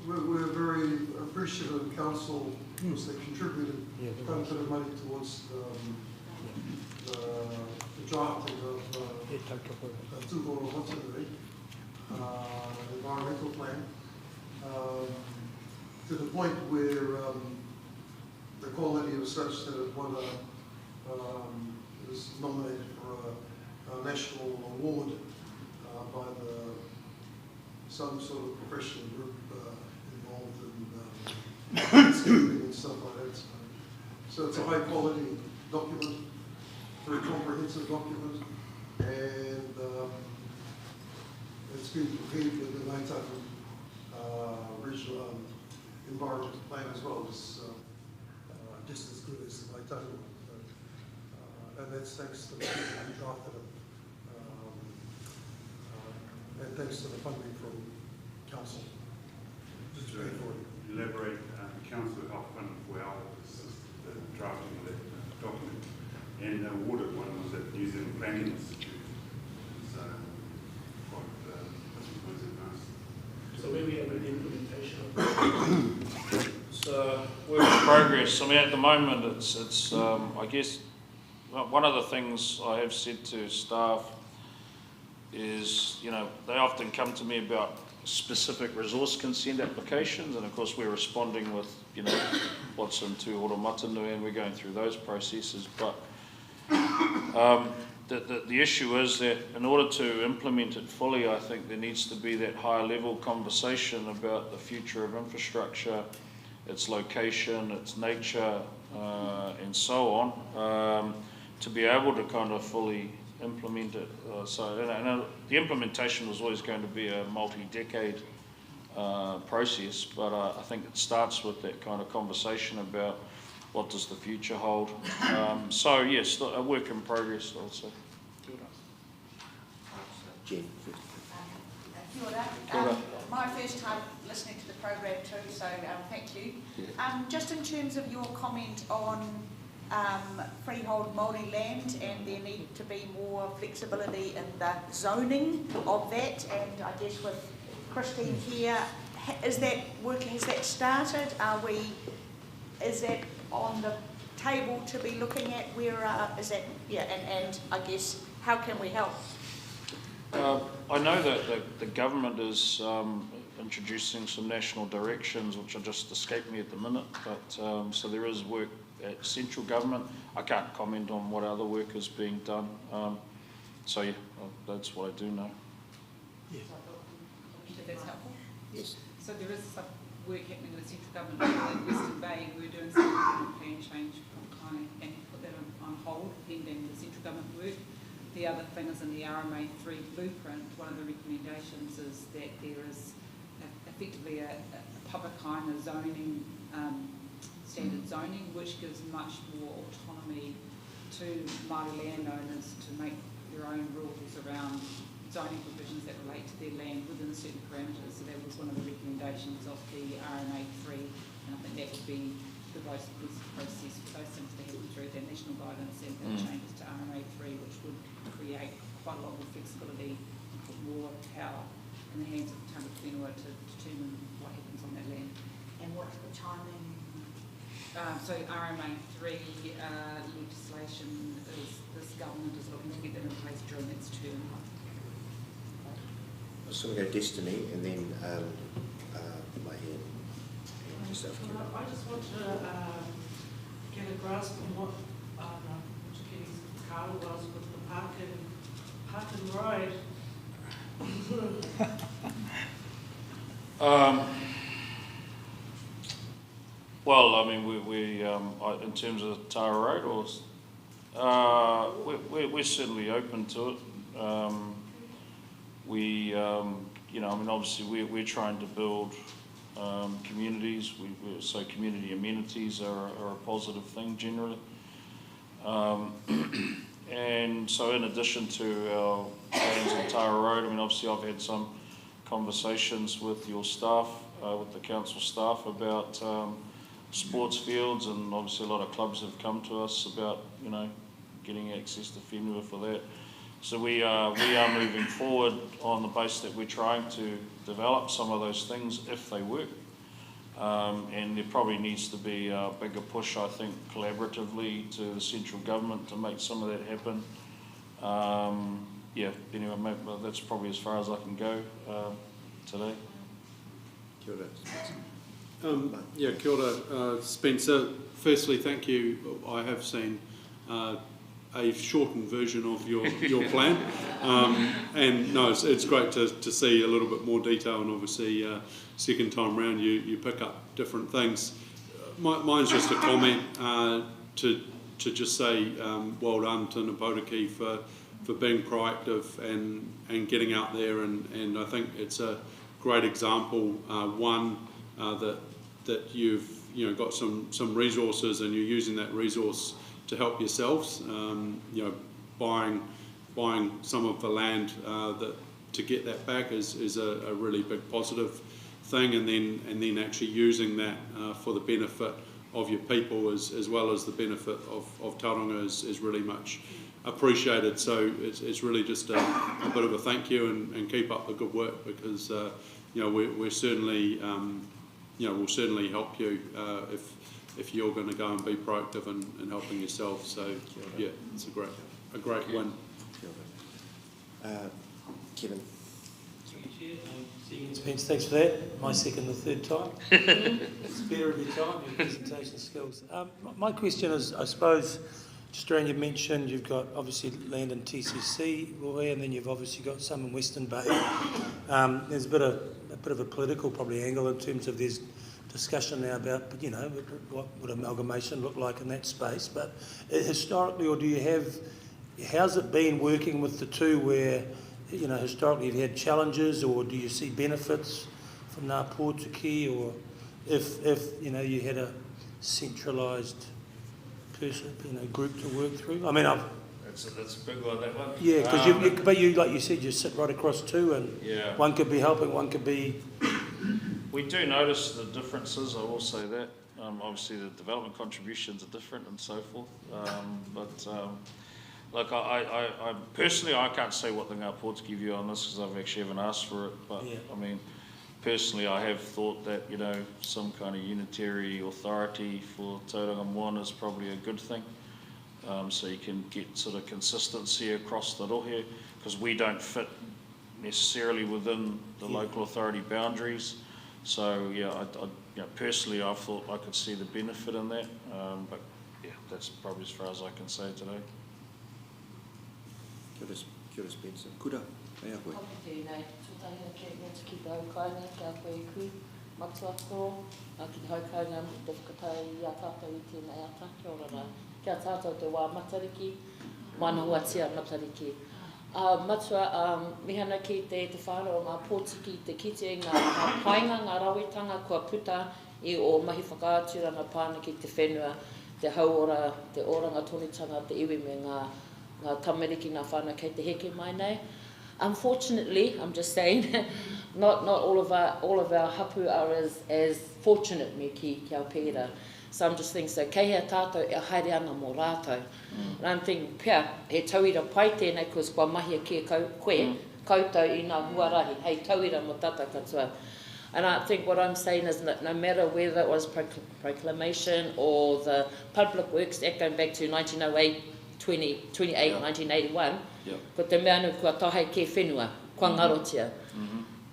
we're very appreciative of council because they contributed quite a bit of money towards the drafting of Tūhoro Matanui environmental plan, to the point where the quality was such that it won was nominated for a national award by some sort of professional group involved in landscaping and stuff like that. So it's a high quality document, very comprehensive document, and it's been prepared with the Ngātapu regional environmental plan as well, as just as good as the Ngātapu. And that's thanks to the people who drafted it, and thanks to the funding from council. Just to elaborate, council helped fund well the drafting of that document, and the awarded one was at New Zealand Planning Institute. So quite advanced. So where we have an implementation of progress. I mean, at the moment, it's I guess one of the things I have said to staff is, you know, they often come to me about specific resource consent applications, and of course we're responding with, you know, what's in Tūhoro Matanui, and we're going through those processes. But the issue is that in order to implement it fully, I think there needs to be that higher level conversation about the future of infrastructure, its location, its nature, and so on, to be able to kind of fully implement it. The implementation was always going to be a multi-decade process, but I think it starts with that kind of conversation about what does the future hold. So yes, a work in progress, I would say. Jen. Kia ora. Kia ora. My first time listening to the program too, so thank you. Just in terms of your comment on freehold Māori land and there need to be more flexibility in the zoning of that, and I guess with Christine here, is that working, has that started? Is that on the table to be looking at? Where is that, yeah, and I guess how can we help? I know that the government is introducing some national directions, which are just escaped me at the minute, but so there is work at central government. I can't comment on what other work is being done. So yeah, that's what I do know. Yeah. If that's helpful. Yes. So there is some work happening with the central government in Western Bay. We're doing some plan change and put that on hold pending the central government work. The other thing is in the RMA 3 blueprint, one of the recommendations is that there is effectively a public kind of zoning, standard zoning, which gives much more autonomy to Māori landowners to make their own rules around zoning provisions that relate to their land within certain parameters. So that was one of the recommendations of the RMA 3, and I think that would be the most process for those things to happen through their national guidance and changes to RMA 3, which would create quite a lot more flexibility and put more power in the hands of Tangata Whenua to determine what happens on that land. And what's the timing? So RMA 3 legislation is, this government is looking to get that in place during its term. I'm just going to go Destiny and then my hand and yourself. I just want to get a grasp on what Chiki's car was with the park and ride. Well, I mean, we in terms of Tara Road, or we're certainly open to it. You know, I mean, obviously we're trying to build communities. So community amenities are a positive thing generally. And so in addition to our plans on Tara Road, I mean, obviously I've had some conversations with your staff, with the council staff about sports fields, and obviously a lot of clubs have come to us about, you know, getting access to Whenua for that. So we are moving forward on the basis that we're trying to develop some of those things if they work. And there probably needs to be a bigger push, I think, collaboratively to the central government to make some of that happen. Yeah, anyway, that's probably as far as I can go today. Kia ora. Yeah, kia ora, Spencer. Firstly, thank you. I have seen a shortened version of your plan, and no, it's great to see a little bit more detail, and obviously second time round you pick up different things. Mine's just a comment to just say well done to Ngāpuhi for being proactive and getting out there, and I think it's a great example, one that you've got some resources and you're using that resource to help yourselves, buying some of the land to get that back is a really big positive thing, and then actually using that for the benefit of your people as well as the benefit of Tauranga is really much appreciated. So it's really just a bit of a thank you, and keep up the good work, because we're certainly we'll certainly help you if you're going to go and be proactive and helping yourself. So yeah, it's a great win. Kevin. Spence, thanks for that. My second or third time. Spare of your time, your presentation skills. My question is, I suppose, just around, you mentioned you've got obviously land in TCC, Roy, and then you've obviously got some in Western Bay. There's a bit of a political probably angle in terms of there's discussion now about, you know, what would amalgamation look like in that space. But historically, or do you have, how's it been working with the two where, you know, historically you've had challenges, or do you see benefits from Ngā Pōtiki, or if you know, you had a centralised person, you know, group to work through? I mean, That's a big one, that one. yeah, because but you, like you said, you sit right across two, and Yeah. one could be helping, one could be. We do notice the differences, I will say that. Obviously the development contributions are different and so forth. Like I personally, I can't say what the Ngā Pōtiki view on this, because I've actually haven't asked for it. But Yeah. I mean, personally, I have thought that, you know, some kind of unitary authority for Tauranga Moana is probably a good thing. So you can get sort of consistency across the rohe, because we don't fit necessarily within the local authority boundaries. So yeah, you know, personally, I thought I could see the benefit in that. But yeah, that's probably as far as I can say today. Kia ora Spencer. Kura, hei a koe. Hoki tēnei, tūtahia ke ngā tiki haukainga, kia koe ku, matuako, ki te haukainga, te whakatau i a tātou i tēnei ata, kia ora rā. Kia tātou te wā matariki, mana huatia matariki. Matua, mihana ki te whānau o Ngā Pōtiki, te kite ngā painga, ngā rawetanga, kua puta i o mahi whakaaturanga pāna ki te whenua, te hauora, te oranga tonitanga, te iwi me ngā tamariki, ngā whānau kei te heke mai nei. Unfortunately, I'm just saying, not all of our hapu are as fortunate me ki au pēra. So I'm just thinking, so kei hea tātou e haere ana mō rātou. And I'm thinking, pia, he tauira pai tēnei, because kua mahi a kia koe, koutou i ngā huarahi, hei tauira mo tata katoa. And I think what I'm saying is that no matter whether it was proclamation or the Public Works Act going back to 1908, 1981, ko te mea nu kua tahai ke whenua, kua ngarotia.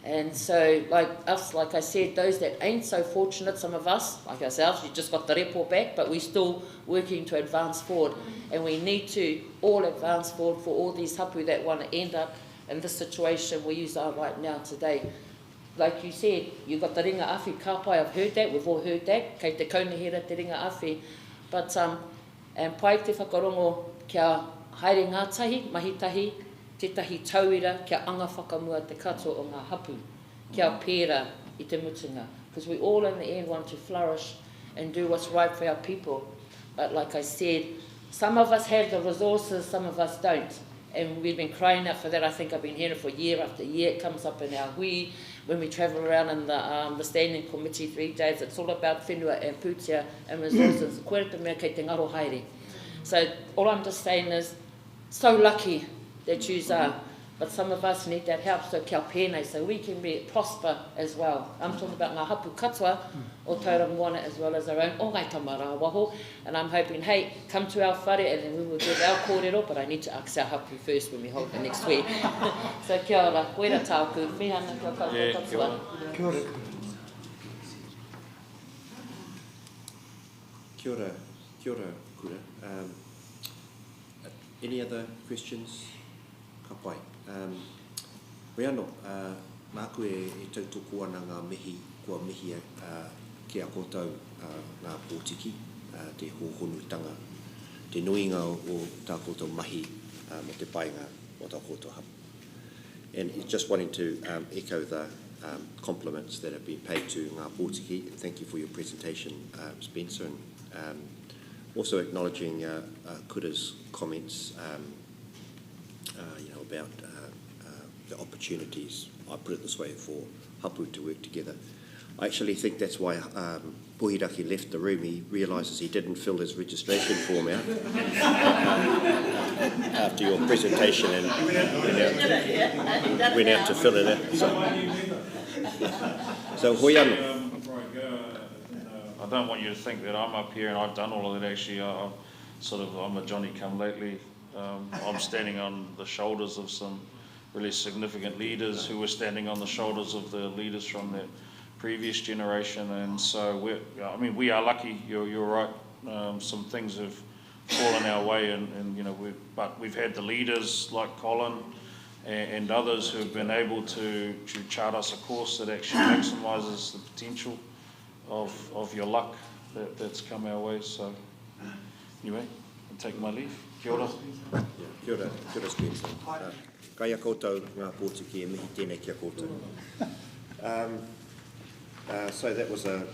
And so, like us, like I said, those that ain't so fortunate, some of us, like ourselves, you just got the repo back, but we're still working to advance forward. And we need to all advance forward for all these hapu that want to end up in this situation we are right now today. Like you said, you've got the ringa awhi kāpai, I've heard that, we've all heard that, kei te kaunihira te ringa awhi. But, and pai te whakarongo kia haere ngātahi, mahitahi, tētahi tauira, kia anga whakamua te kato o ngā hapu, kia pēra i te mutunga. Because we all in the end want to flourish and do what's right for our people. But like I said, some of us have the resources, some of us don't. And we've been crying out for that. I think I've been hearing for year after year. It comes up in our hui, when we travel around in the standing committee 3 days. It's all about whenua and pūtia and resources. Koe te mea kei te ngaro haere. So all I'm just saying is, so lucky that you are, but some of us need that help, so kia pēnei, so we can prosper as well. I'm talking about ngā hapu katoa o Tauranga Moana as well as our own o ngai tamara waho, and I'm hoping, hey, come to our whare and then we will give our kōrero, but I need to ask our hapu first when we hold the next week. So kia ora, koera tāku, mihana kia koutou katoa. Kia ora. Kia ora, Kura. Any other questions? Ka pai. Reano, nā koe e tautoko ana ngā mihi, kua mihi ki a koutou ngā Pōtiki, te hōhonutanga, te nuinga o tā koutou mahi mo te painga o tā koutou hapu. And just wanting to echo the compliments that have been paid to ngā Pōtiki, and thank you for your presentation, Spencer, and also acknowledging Kura's comments about the opportunities, I put it this way, for hapu to work together. I actually think that's why Pohiraki left the room. He realises he didn't fill his registration form out after your presentation and went out to fill it out. So hoi anō. I I don't want you to think that I'm up here and I've done all of that. Actually, I'm a Johnny-come-lately. I'm standing on the shoulders of some really significant leaders who were standing on the shoulders of the leaders from the previous generation, and so we are lucky. You're right. Some things have fallen our way, and but we've had the leaders like Colin and others who have been able to chart us a course that actually maximises the potential of your luck that's come our way. So anyway, I'll take my leave. Kia ora. Kia ora, Spencer. Kaia koutou ngā pōtiki e mihi tēnei kia koutou. So that was a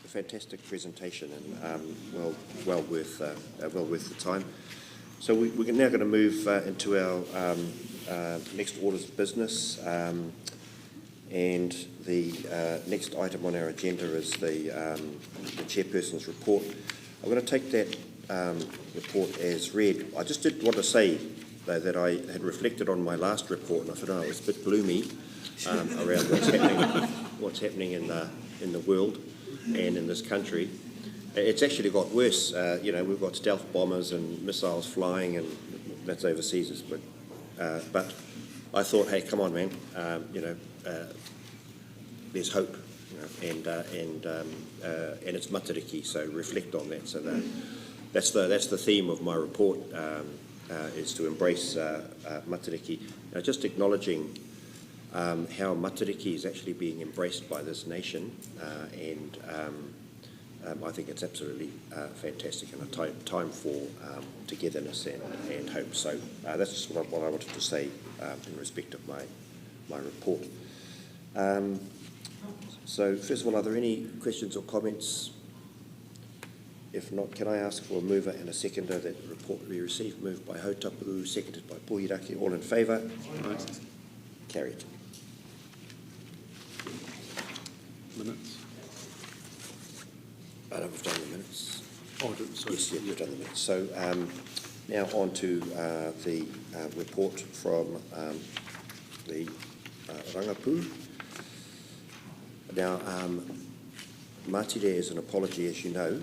fantastic presentation and well worth the time. So we're now going to move into our next orders of business, and the next item on our agenda is the chairperson's report. I'm going to take that report as read. I just did want to say, though, that I had reflected on my last report, and I thought, it was a bit gloomy around what's happening in the world and in this country. It's actually got worse. We've got stealth bombers and missiles flying, and that's overseas. But I thought, hey, come on, man. There's hope, and it's matariki. So reflect on that. So that's the theme of my report, is to embrace matariki. Now, just acknowledging how matariki is actually being embraced by this nation, and I think it's absolutely fantastic, and a time for togetherness and hope. So that's just what I wanted to say in respect of my report. So first of all, are there any questions or comments? If not, can I ask for a mover and a seconder that the report be received? Moved by Hautapu, seconded by Puhiraki. All in favour? Right. Carried. Minutes. We've done the minutes. Sorry. Yes, we've done the minutes. So now on to the report from the Rangapu. Now, Mātire is an apology, as you know.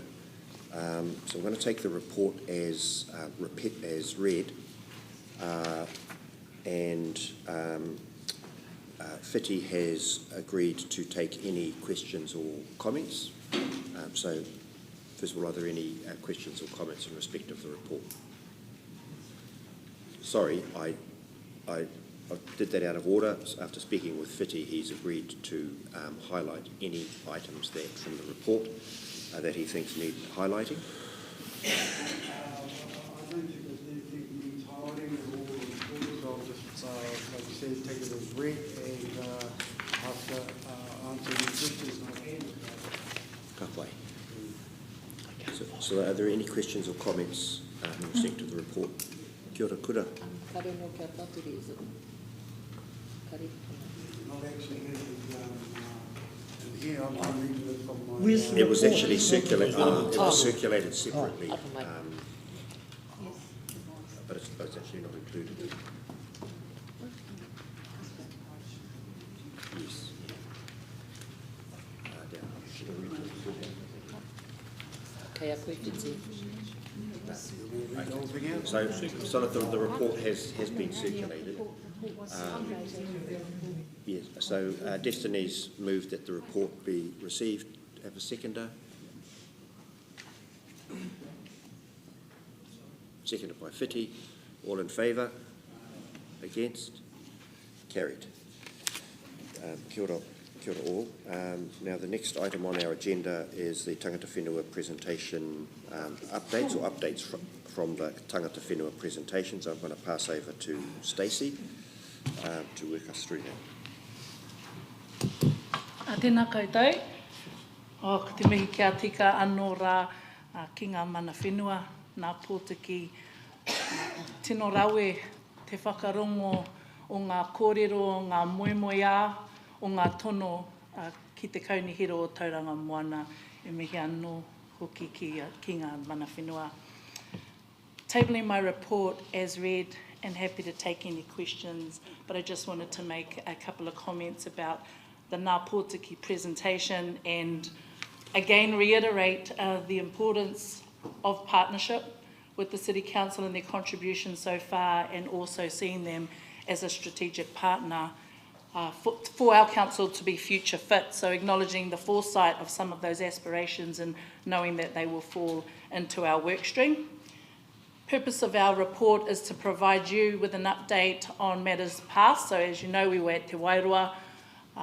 So I'm going to take the report as read, and Whiti has agreed to take any questions or comments. So, first of all, are there any questions or comments in respect of the report? Sorry, I did that out of order. After speaking with Whiti, he's agreed to highlight any items that from the report that he thinks need highlighting. I don't think there's anything needs highlighting at all. I'll just, like you said, take it as read, and after answering the questions I can. Kapai. So are there any questions or comments in respect to the report? Kia ora kura. Kare no kia taturi, is it? Kare. Not actually anything here. I'm reading it from my... It was actually circulated. It was circulated separately, but it's actually not included. Yes. Kei a koe whiti. So the report has been circulated. Yes. So Destiny's moved that the report be received. Have a seconder. Seconded by Whiti. All in favour? Against? Carried. Kia ora all. Now the next item on our agenda is the Tangata Whenua presentation updates from the Tangata Whenua presentations. I'm going to pass over to Stacey to work us through that. Tēnā koutou. Ko te mihi kia tika anō rā ki ngā mana whenua, nā pōtiki. Tino rawe te whakarongo o ngā kōrero, ngā moemoeā, o ngā tono ki te kaunihiro o tauranga moana e mihi anō hoki ki ngā mana whenua. Tabling my report as read and happy to take any questions, but I just wanted to make a couple of comments about the Ngā Pōtiki presentation and again reiterate the importance of partnership with the City Council and their contribution so far, and also seeing them as a strategic partner for our council to be future fit. So acknowledging the foresight of some of those aspirations and knowing that they will fall into our work stream. Purpose of our report is to provide you with an update on matters past. So as you know, we were at Te Wairua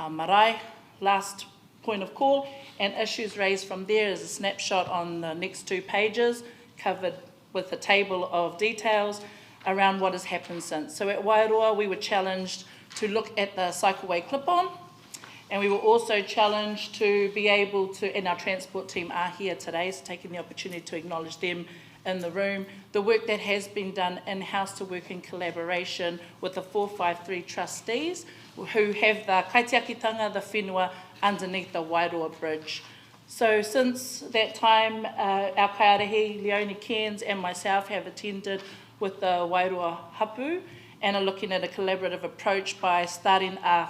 Marae, last point of call, and issues raised from there is a snapshot on the next 2 pages, covered with a table of details around what has happened since. So at Wairua, we were challenged to look at the cycleway clip-on, and we were also challenged to be able to, and our transport team are here today, so taking the opportunity to acknowledge them in the room, the work that has been done in-house to work in collaboration with the 453 trustees who have the kaitiakitanga, the whenua, underneath the Wairua Bridge. So since that time, our kaiarehi, Leonie Cairns and myself have attended with the Wairua Hapu and are looking at a collaborative approach by starting a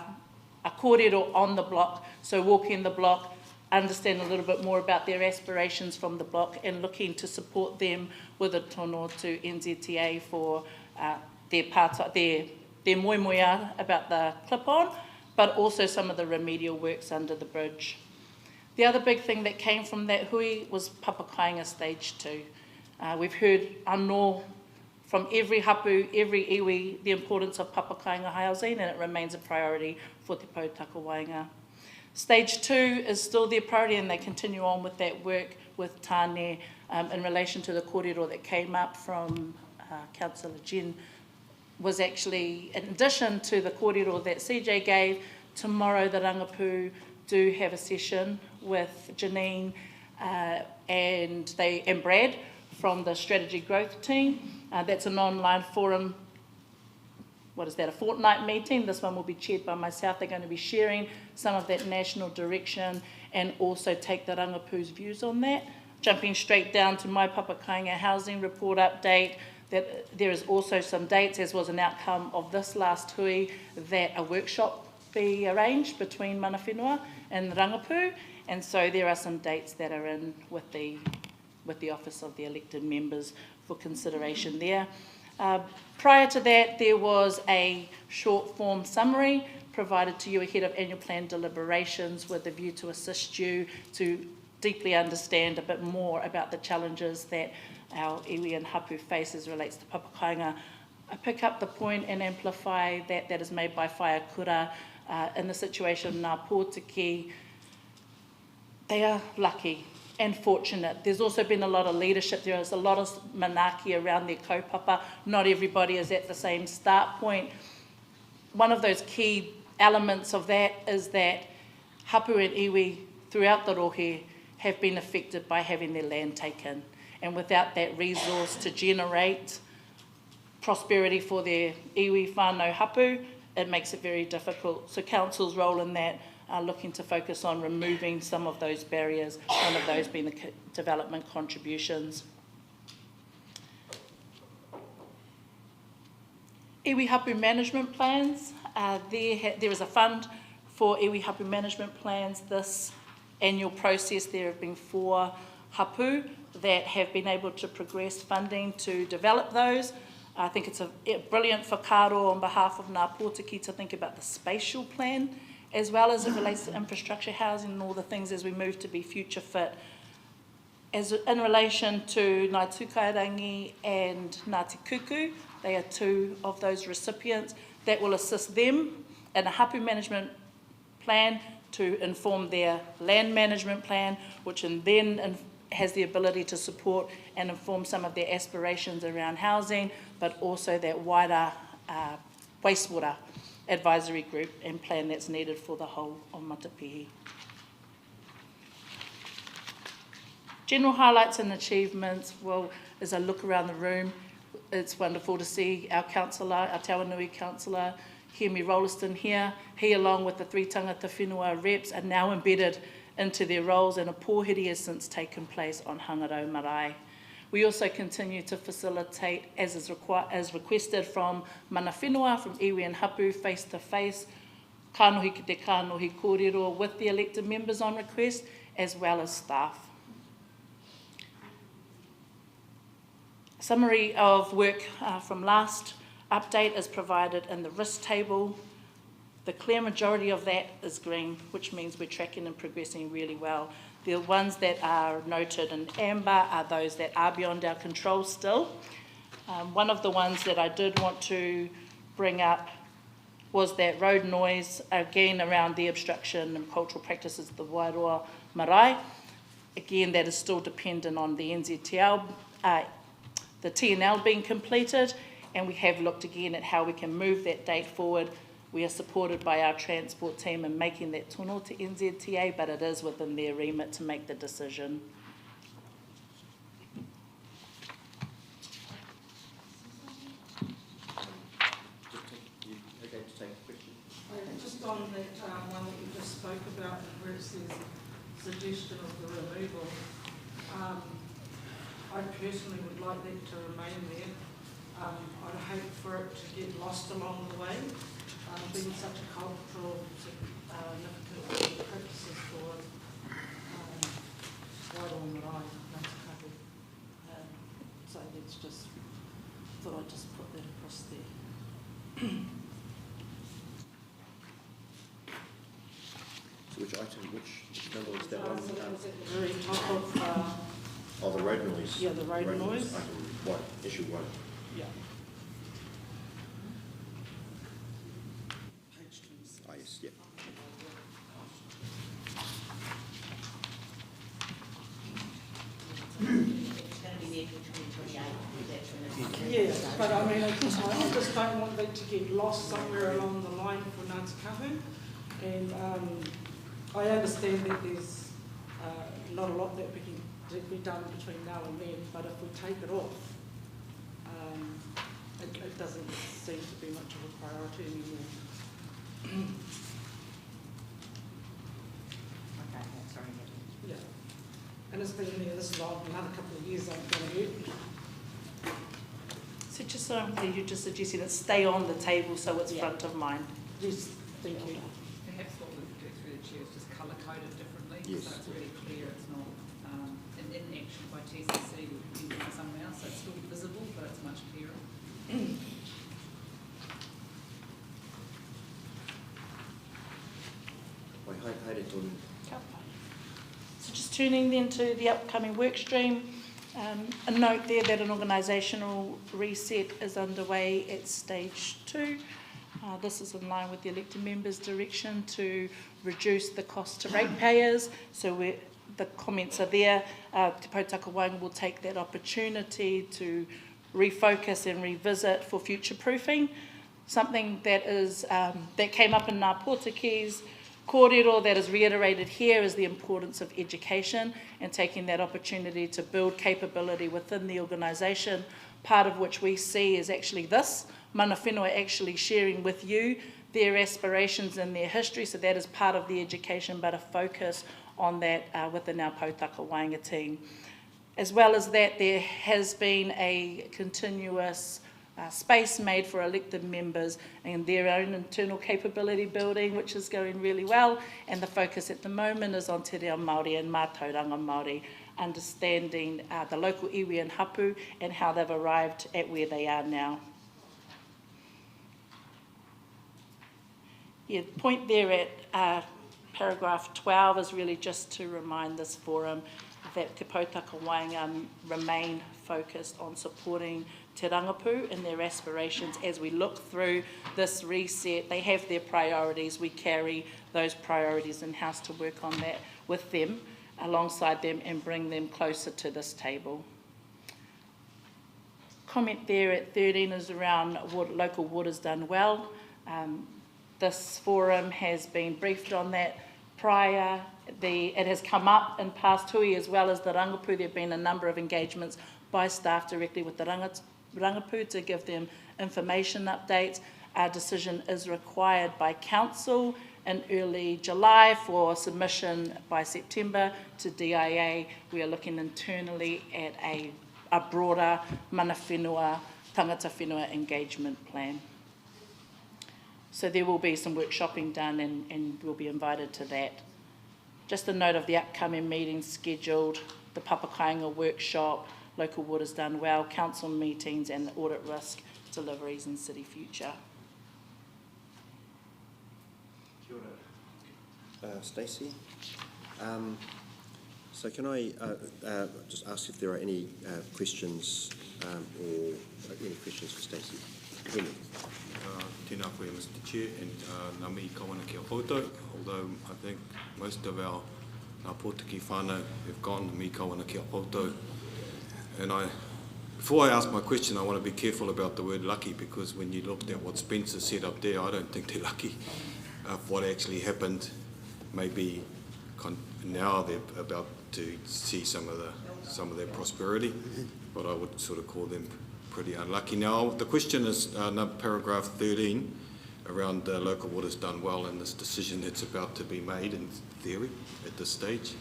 kōrero on the block, so walking the block, understand a little bit more about their aspirations from the block and looking to support them with a tono to NZTA for their moemoeā about the clip-on, but also some of the remedial works under the bridge. The other big thing that came from that hui was papakainga stage 2. We've heard anō from every hapu, every iwi, the importance of papakainga housing, and it remains a priority for Te Pautaka Wainga. Stage 2 is still their priority, and they continue on with that work with Tāne in relation to the kōrero that came up from Councillor Jen, was actually, in addition to the kōrero that CJ gave, tomorrow the Rangapu do have a session with Janine and Brad from the Strategy Growth team. That's an online forum. What is that, a fortnight meeting? This one will be chaired by myself. They're going to be sharing some of that national direction and also take the Rangapu's views on that. Jumping straight down to my papakainga housing report update, that there is also some dates, as was an outcome of this last hui, that a workshop be arranged between mana whenua and the Rangapu, and so there are some dates that are in with the Office of the Elected Members for consideration there. Prior to that, there was a short form summary provided to you ahead of annual plan deliberations with a view to assist you to deeply understand a bit more about the challenges that our iwi and hapu face as relates to papakainga. I pick up the point and amplify that is made by Whaiakura in the situation of Ngā Pōtiki. They are lucky and fortunate. There's also been a lot of leadership. There is a lot of manaki around their kaupapa. Not everybody is at the same start point. One of those key elements of that is that hapu and iwi throughout the rohe have been affected by having their land taken. And without that resource to generate prosperity for their iwi whānau hapu, it makes it very difficult. So council's role in that are looking to focus on removing some of those barriers, one of those being the development contributions. Iwi hapu management plans. There is a fund for iwi hapu management plans. This annual process, there have been 4 hapu that have been able to progress funding to develop those. I think it's a brilliant whakaaro on behalf of Ngā Pōtiki to think about the spatial plan as well as it relates to infrastructure, housing and all the things as we move to be future fit. As in relation to Ngāi Tūkairangi and Ngāti Kuku, they are 2 of those recipients that will assist them in a hapu management plan to inform their land management plan, which then has the ability to support and inform some of their aspirations around housing, but also that wider wastewater advisory group and plan that's needed for the whole of Matapihi. General highlights and achievements, well, as I look around the room, it's wonderful to see our councillor, our Te Awanui councillor, Hemi Rolliston here. He, along with the 3 Tangata Whenua reps, are now embedded into their roles, and a pōhiri has since taken place on Hangarau Marae. We also continue to facilitate, as requested from mana whenua, from iwi and hapu, face-to-face kānohi ki te kānohi kōrero with the elected members on request, as well as staff. Summary of work from last update is provided in the risk table. The clear majority of that is green, which means we're tracking and progressing really well. The ones that are noted in amber are those that are beyond our control still. One of the ones that I did want to bring up was that road noise, again around the obstruction and cultural practices of the Wairoa Marae. Again, that is still dependent on the NZTL, the TNL being completed, and we have looked again at how we can move that date forward. We are supported by our transport team in making that tono to NZTA, but it is within their remit to make the decision. Just on that one that you just spoke about, where it says suggestion of the removal, I personally would like that to remain there. I'd hate for it to get lost along the way. Being such a cultural significant practices for Wairoa Marae, Ngāti Kahu. So let's just, thought I'd just put that across there. So which item, which number was that one? So that was at the very top of... oh, the road noise. Yeah, the road noise. Item 1, issue 1. Yeah. Ah, yes, yeah. Yeah, but I mean, I just don't want that to get lost somewhere along the line for Ngāti Kahu. And I understand that there's not a lot that we can be done between now and then, but if we take it off, it doesn't seem to be much of a priority anymore. Okay, sorry. Yeah. And it's been there this long, another couple of years I'm going to hurt. So just so I'm clear, you're just suggesting it stay on the table so it's front of mind? Yes, thank you. Perhaps what we could do through the chair is just colour code it differently, Yes. so it's really clear, it's not in action by TCC, we can do it somewhere else, so it's still visible, but it's much clearer. So just turning then to the upcoming work stream, a note there that an organisational reset is underway at stage 2. This is in line with the elected members' direction to reduce the cost to ratepayers. So the comments are there. Te Pautaka Wāinga will take that opportunity to refocus and revisit for future proofing. Something that is that came up in Ngā Pōtaki's kōrero that is reiterated here is the importance of education and taking that opportunity to build capability within the organisation, part of which we see is actually this, mana whenua actually sharing with you their aspirations and their history, so that is part of the education, but a focus on that within our Pautaka Wāinga team. As well as that, there has been a continuous space made for elected members and their own internal capability building, which is going really well, and the focus at the moment is on te reo Māori and mātauranga Māori, understanding the local iwi and hapu and how they've arrived at where they are now. Yeah, the point there at paragraph 12 is really just to remind this forum that Te Pautaka Wāinga remain focused on supporting Te Rangapu and their aspirations as we look through this reset. They have their priorities. We carry those priorities in-house to work on that with them, alongside them, and bring them closer to this table. Comment there at 13 is around local waters done well. This forum has been briefed on that prior. It has come up in past hui as well as the Rangapu. There have been a number of engagements by staff directly with the Rangapu to give them information updates. Our decision is required by Council in early July for submission by September to DIA. We are looking internally at a broader mana whenua, tangata whenua engagement plan. So there will be some workshopping done and we'll be invited to that. Just a note of the upcoming meetings scheduled, the Papakainga workshop, Local Waters Done Well, council meetings and the audit risk deliveries in City Future. Stacey, so can I just ask if there are any questions or any questions for Stacey? Tēnā koe, Mr. Chair, and ngā mihi kawana kia koutou, although I think most of our ngā pōtiki whānau have gone, mihi kawana kia koutou. And before I ask my question, I want to be careful about the word lucky, because when you looked at what Spencer said up there, I don't think they're lucky. What actually happened, maybe now they're about to see some of their prosperity, but I would sort of call them pretty unlucky. Now, the question is paragraph 13 around Local Waters Done Well and this decision that's about to be made in theory at this stage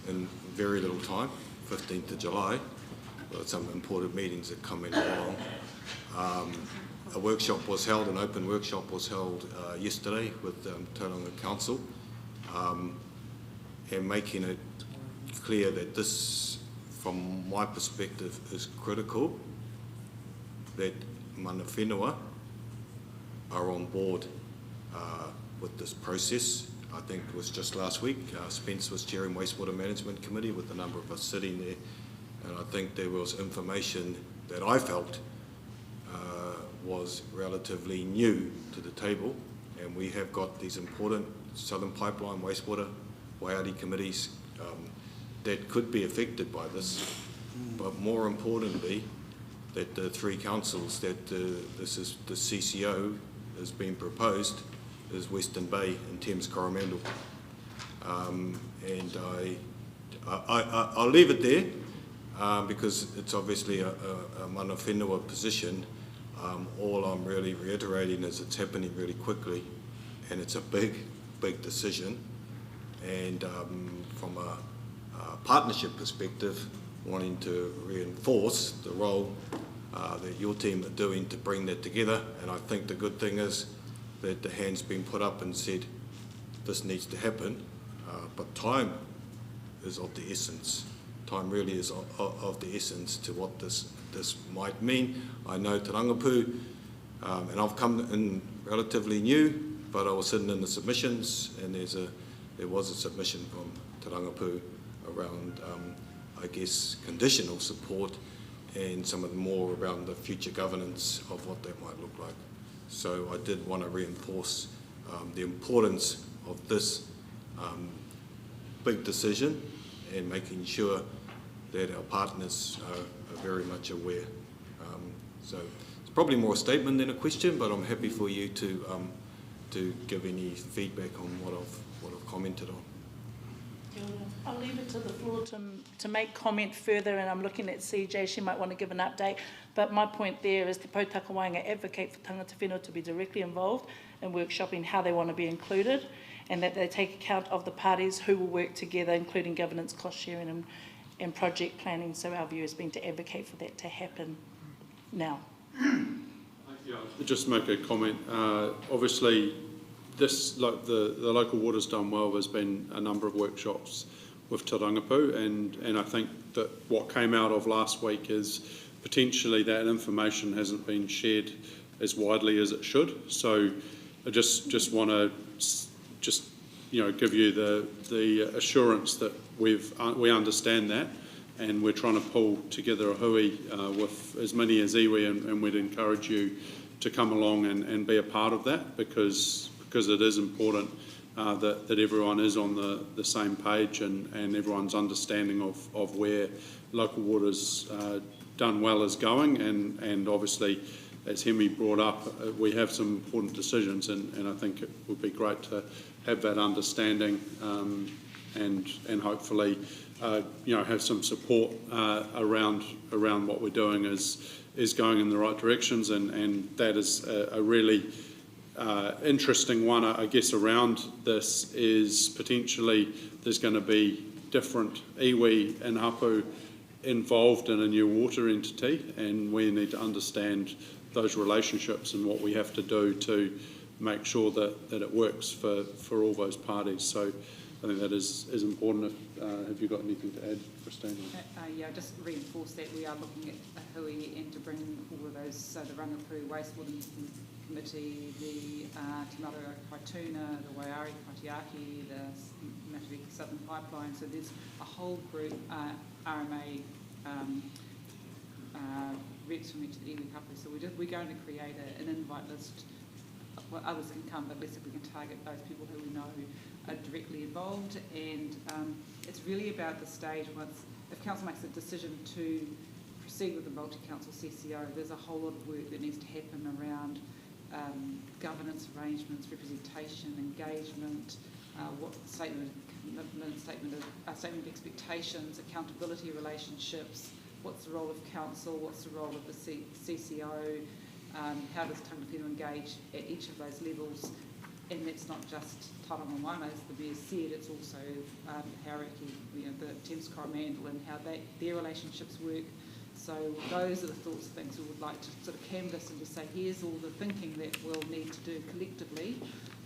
in very little time, 15th of July. Well, some important meetings that come in along. A workshop was held, an open workshop was held yesterday with Tauranga Council, and making it clear that this, from my perspective, is critical, that mana whenua are on board with this process. I think it was just last week, Spence was chairing Wastewater Management Committee with a number of us sitting there, and I think there was information that I felt was relatively new to the table, and we have got these important Southern Pipeline Wastewater Waiari committees that could be affected by this, but more importantly, that the three councils that the CCO has been proposed is Western Bay and Thames Coromandel. And I'll leave it there because it's obviously a mana whenua position. All I'm really reiterating is it's happening really quickly, and it's a big decision. And from a partnership perspective, wanting to reinforce the role that your team are doing to bring that together. And I think the good thing is that the hand's been put up and said this needs to happen, but time is of the essence. Time really is of the essence to what this might mean. I know Te Rangapu, and I've come in relatively new, but I was sitting in the submissions, and there was a submission from Te Rangapu around, I guess, conditional support and some of the more around the future governance of what that might look like. So I did want to reinforce the importance of this big decision and making sure that our partners are very much aware. So it's probably more a statement than a question, but I'm happy for you to give any feedback on what I've commented on. I'll leave it to the floor to make comment further, and I'm looking at CJ, she might want to give an update. But my point there is the Pautaka Wainga advocate for tangata whenua to be directly involved in workshopping how they want to be included, and that they take account of the parties who will work together, including governance, cost sharing and project planning. So our view has been to advocate for that to happen now. Yeah, just make a comment. Obviously, this, like the Local Waters Done Well, there's been a number of workshops with Te Rangapu, and I think that what came out of last week is potentially that information hasn't been shared as widely as it should. So I just want to give you the assurance that we understand that, and we're trying to pull together a hui with as many as iwi, and we'd encourage you to come along and be a part of that, because it is important that everyone is on the same page and everyone's understanding of where Local Waters Done Well is going, and obviously, as Hemi brought up, we have some important decisions, and I think it would be great to have that understanding and hopefully have some support around what we're doing is going in the right directions, and that is a really interesting one, I guess, around this is potentially there's going to be different iwi and hapu involved in a new water entity, and we need to understand those relationships and what we have to do to make sure that it works for all those parties. So I think that is important. Have you got anything to add, Christine? Yeah, just reinforce that we are looking at a hui and to bring all of those, so the Rangapu Wastewater Committee, the Te Maro Kaituna, the Waiari Kaitiaki, the Matariki Southern Pipeline. So there's a whole group, RMA reps from each of the iwi kapu. So we're going to create an invite list. Well, others can come, but let's see if we can target those people who we know are directly involved. And it's really about the stage once, if council makes a decision to proceed with the multi-council CCO, there's a whole lot of work that needs to happen around governance arrangements, representation, engagement, what statement of commitment, statement of expectations, accountability relationships, what's the role of council, what's the role of the CCO, how does Tangata Whenua engage at each of those levels. And that's not just Tauranga Moana, as the Mayor said, it's also Hauraki, the Thames Coromandel, and how their relationships work. So those are the sorts of things we would like to sort of canvass and to say, here's all the thinking that we'll need to do collectively.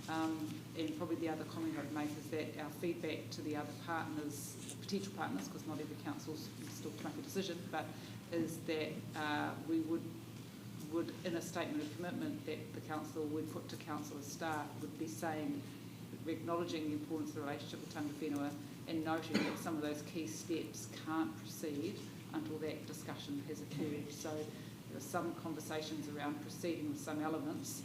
And probably the other comment I'd make is that our feedback to the other partners, potential partners, because not every council's still to make a decision, but is that we would in a statement of commitment that the council would put to council as staff would be saying, acknowledging the importance of the relationship with Tangata Whenua and noting that some of those key steps can't proceed until that discussion has occurred. So there are some conversations around proceeding with some elements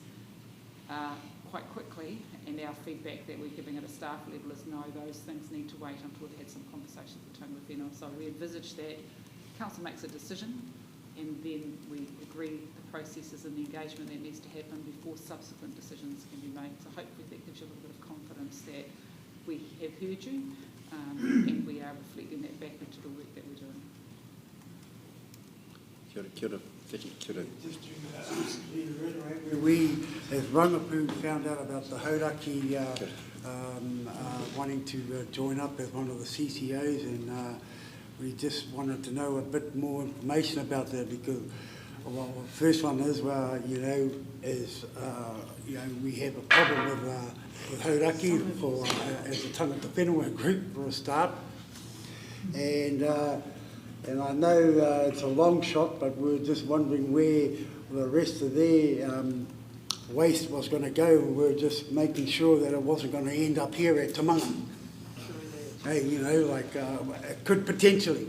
quite quickly, and our feedback that we're giving at a staff level is no, those things need to wait until we've had some conversations with Tangata Whenua. So we envisage that council makes a decision and then we agree the processes and the engagement that needs to happen before subsequent decisions can be made. So hopefully that gives you a little bit of confidence that we have heard you and we are reflecting that back into the work that we're doing. Kia ora, Whitty, kia ora. Just to reiterate, where we, as Rangapu, found out about the Hauraki wanting to join up as one of the CCOs, and we just wanted to know a bit more information about that because, well, the first one is, we have a problem with Hauraki for as a Tangata Whenua group for a start, and I know it's a long shot, but we're just wondering where the rest of their waste was going to go, and we're just making sure that it wasn't going to end up here at Tamanga. Hey, it could potentially,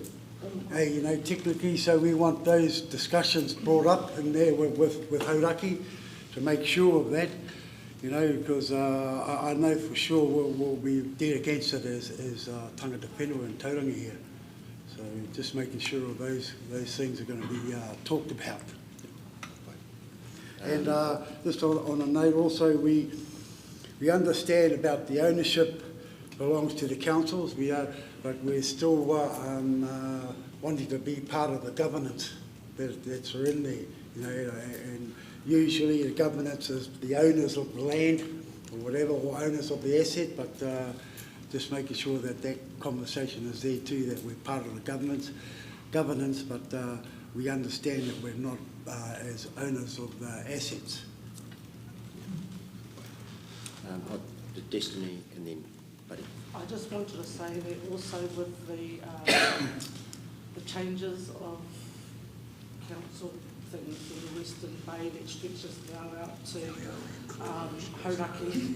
technically, so we want those discussions brought up in there with Hauraki to make sure of that, because I know for sure we'll be dead against it as Tangata Whenua and Tauranga here. So just making sure of those things are going to be talked about. And just on a note also, we understand about the ownership belongs to the councils, but we're still wanting to be part of the governance that's in there, and usually the governance is the owners of the land or whatever, or owners of the asset, but just making sure that conversation is there too, that we're part of the governance, but we understand that we're not as owners of the assets. The Destiny and then Buddy. I just wanted to say that also with the changes of council things in the Western Bay that stretches now out to Hauraki,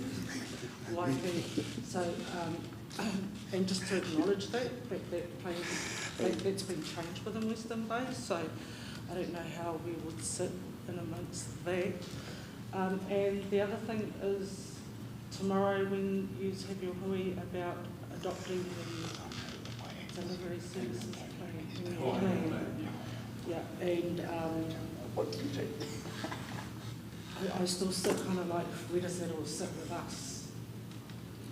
Waihi. So, and just to acknowledge that that's been changed within Western Bay. So I don't know how we would sit in amongst that. And the other thing is, tomorrow when you have your hui about adopting the delivery services plan. Yeah, and I still sit kind of like, where does that all sit with us?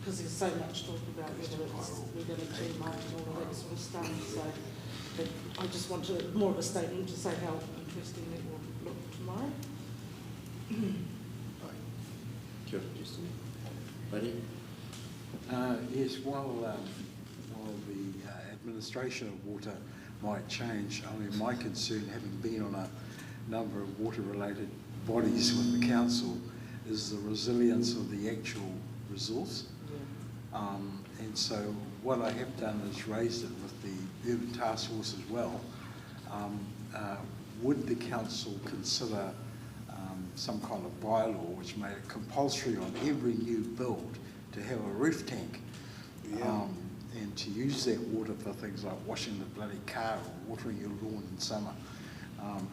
Because there's so much talk about whether we're going to team up and all of that sort of stuff. So but I just wanted more of a statement to say how interesting that will look tomorrow. Kia ora, Destiny. Buddy? Yes, while the administration of water might change, I mean, my concern, having been on a number of water-related bodies with the council, is the resilience of the actual resource. And so what I have done is raised it with the Urban Task Force as well. Would the council consider some kind of bylaw which made it compulsory on every new build to have a roof tank, and to use that water for things like washing the bloody car or watering your lawn in summer,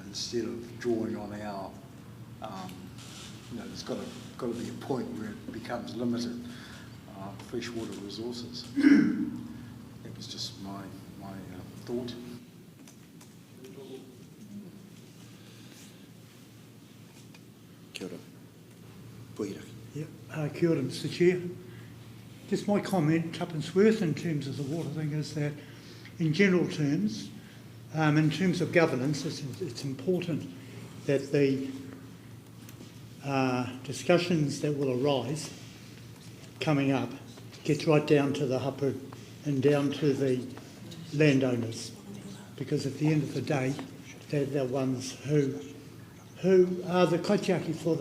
instead of drawing on our, there's got to be a point where it becomes limited freshwater resources. That was just my thought. Kia ora. Puhiraki. Yeah, kia ora, Mr. Chair. Just my comment, tuppence worth in terms of the water thing is that, in general terms, in terms of governance, it's important that the discussions that will arise coming up gets right down to the hapu and down to the landowners, because at the end of the day, they're the ones who are the kaitiaki for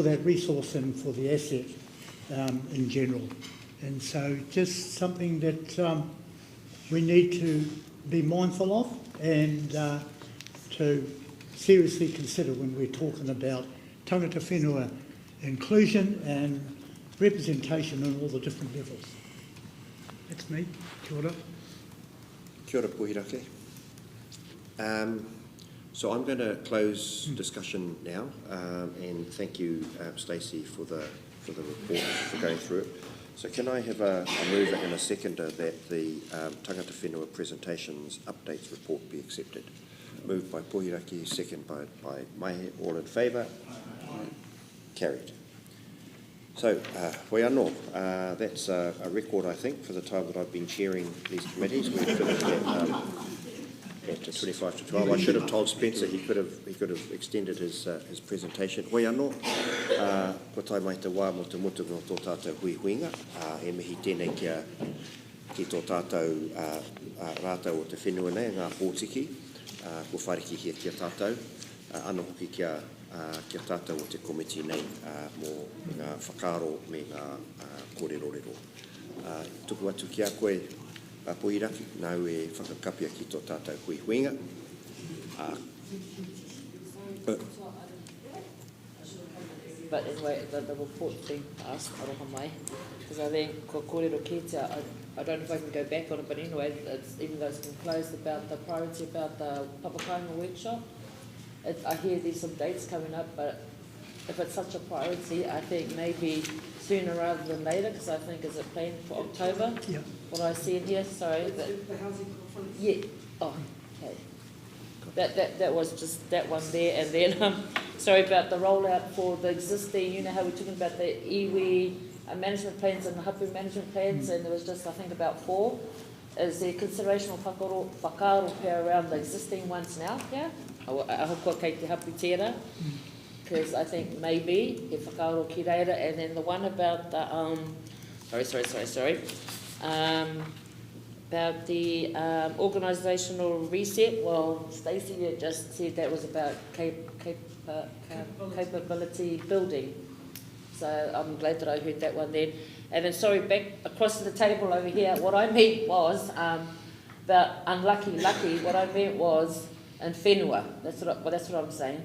that resource and for the asset in general. And so just something that we need to be mindful of and to seriously consider when we're talking about tangata whenua inclusion and representation on all the different levels. That's me. Kia ora. Kia ora, Puhiraki. So I'm going to close discussion now, and thank you, Stacey, for the report, for going through it. So can I have a mover and a seconder that the Tangata Whenua presentations updates report be accepted? Moved by Puhiraki, second by Maihe. All in favour? Carried. So, Whenua, that's a record, I think, for the time that I've been chairing these committees. We've finished at 25 to 12. I should have told Spencer he could have extended his presentation. Whenua, ko tai mai te wā mo te mutu no tō tātou hui huinga, e mihi tēnei ki tō tātou rātau o te whenua nei, ngā pōtiki, ko whariki hia kia tātou, anō hoki kia tātou o te komiti nei mō ngā whakaro me ngā kōrerorero. Tuku atu ki a koe, Puhiraki, nau e whakakapia ki tō tātou hui huinga. But anyway, the report thing asked aroha mai, because I think ko kōrero kia, I don't know if I can go back on it, but anyway, even though it's been closed, about the priority about the Papakainga workshop. I hear there's some dates coming up, but if it's such a priority, I think maybe sooner rather than later, because I think is it planned for October? Yeah. What I see in here, sorry. The housing conference. Yeah. Oh, okay. That was just that one there, and then sorry about the rollout for the existing. You know how we're talking about the iwi management plans and the hapu management plans, and there was just I think about 4. Is there consideration of whakaro pia around the existing ones now? Yeah. I hope kei te hapu tērā, because I think maybe he whakaaro ki reira, and then the one about the sorry. About the organisational reset. Well, Stacey just said that was about capability building. So I'm glad that I heard that one then. And then sorry, back across the table over here. What I meant was about unlucky. What I meant was in whenua. That's what I'm saying.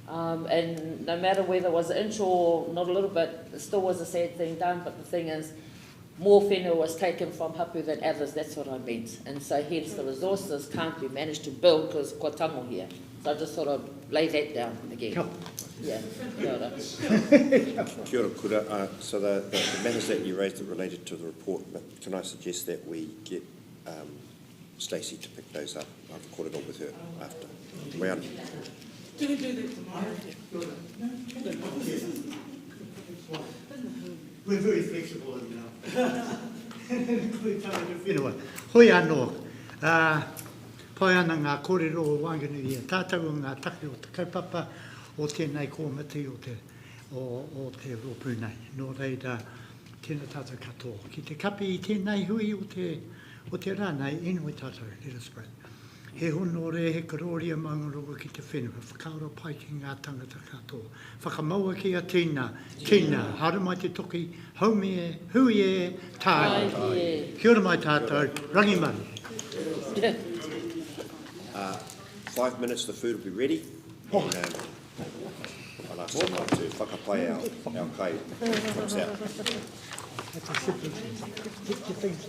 And no matter whether it was an inch or not a little bit, it still was a sad thing done. But the thing is, more whenua was taken from hapu than others. That's what I meant. And so hence the resources can't be managed to build because kua tango here. So I just thought I'd lay that down again. Yeah. Kia ora. Kia ora kura. So the matters that you raised that related to the report, but can I suggest that we get Stacey to pick those up? I've caught it all with her after. Do we do that tomorrow? We're very flexible in whenua. Hoi anō. Pai ana ngā kōrero o wānganui tātou ngā take o te kaupapa o tēnei kōmiti o te ropu nei. Nō reira, tēnā tātou katoa. Ki te kapi i tēnei hui o te rā nei, enoi tātou, let us pray. He hono re he karoria mangaroa ki te whenua, whakaaro pai ki ngā tangata katoa. Whakamaua ki a Tina, Tina, hara mai te toki, haumi e, hui e, tāi. Kia ora mai tātou, rangi mani. 5 minutes, the food will be ready. And I'll ask someone to whakapai our kai comes out. That's a sipping. Get your things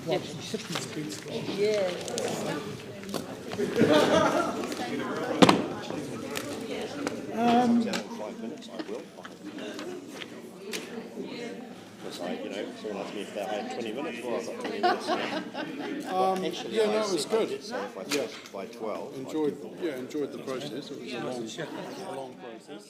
like some sipping speeds. Yeah. Comes out in 5 minutes, I will. Because someone asked me if I had 20 minutes, well, I've got 20 minutes now. Actually, yeah, no, it was good. So if I finish by 12, enjoyed the process. It was a long process.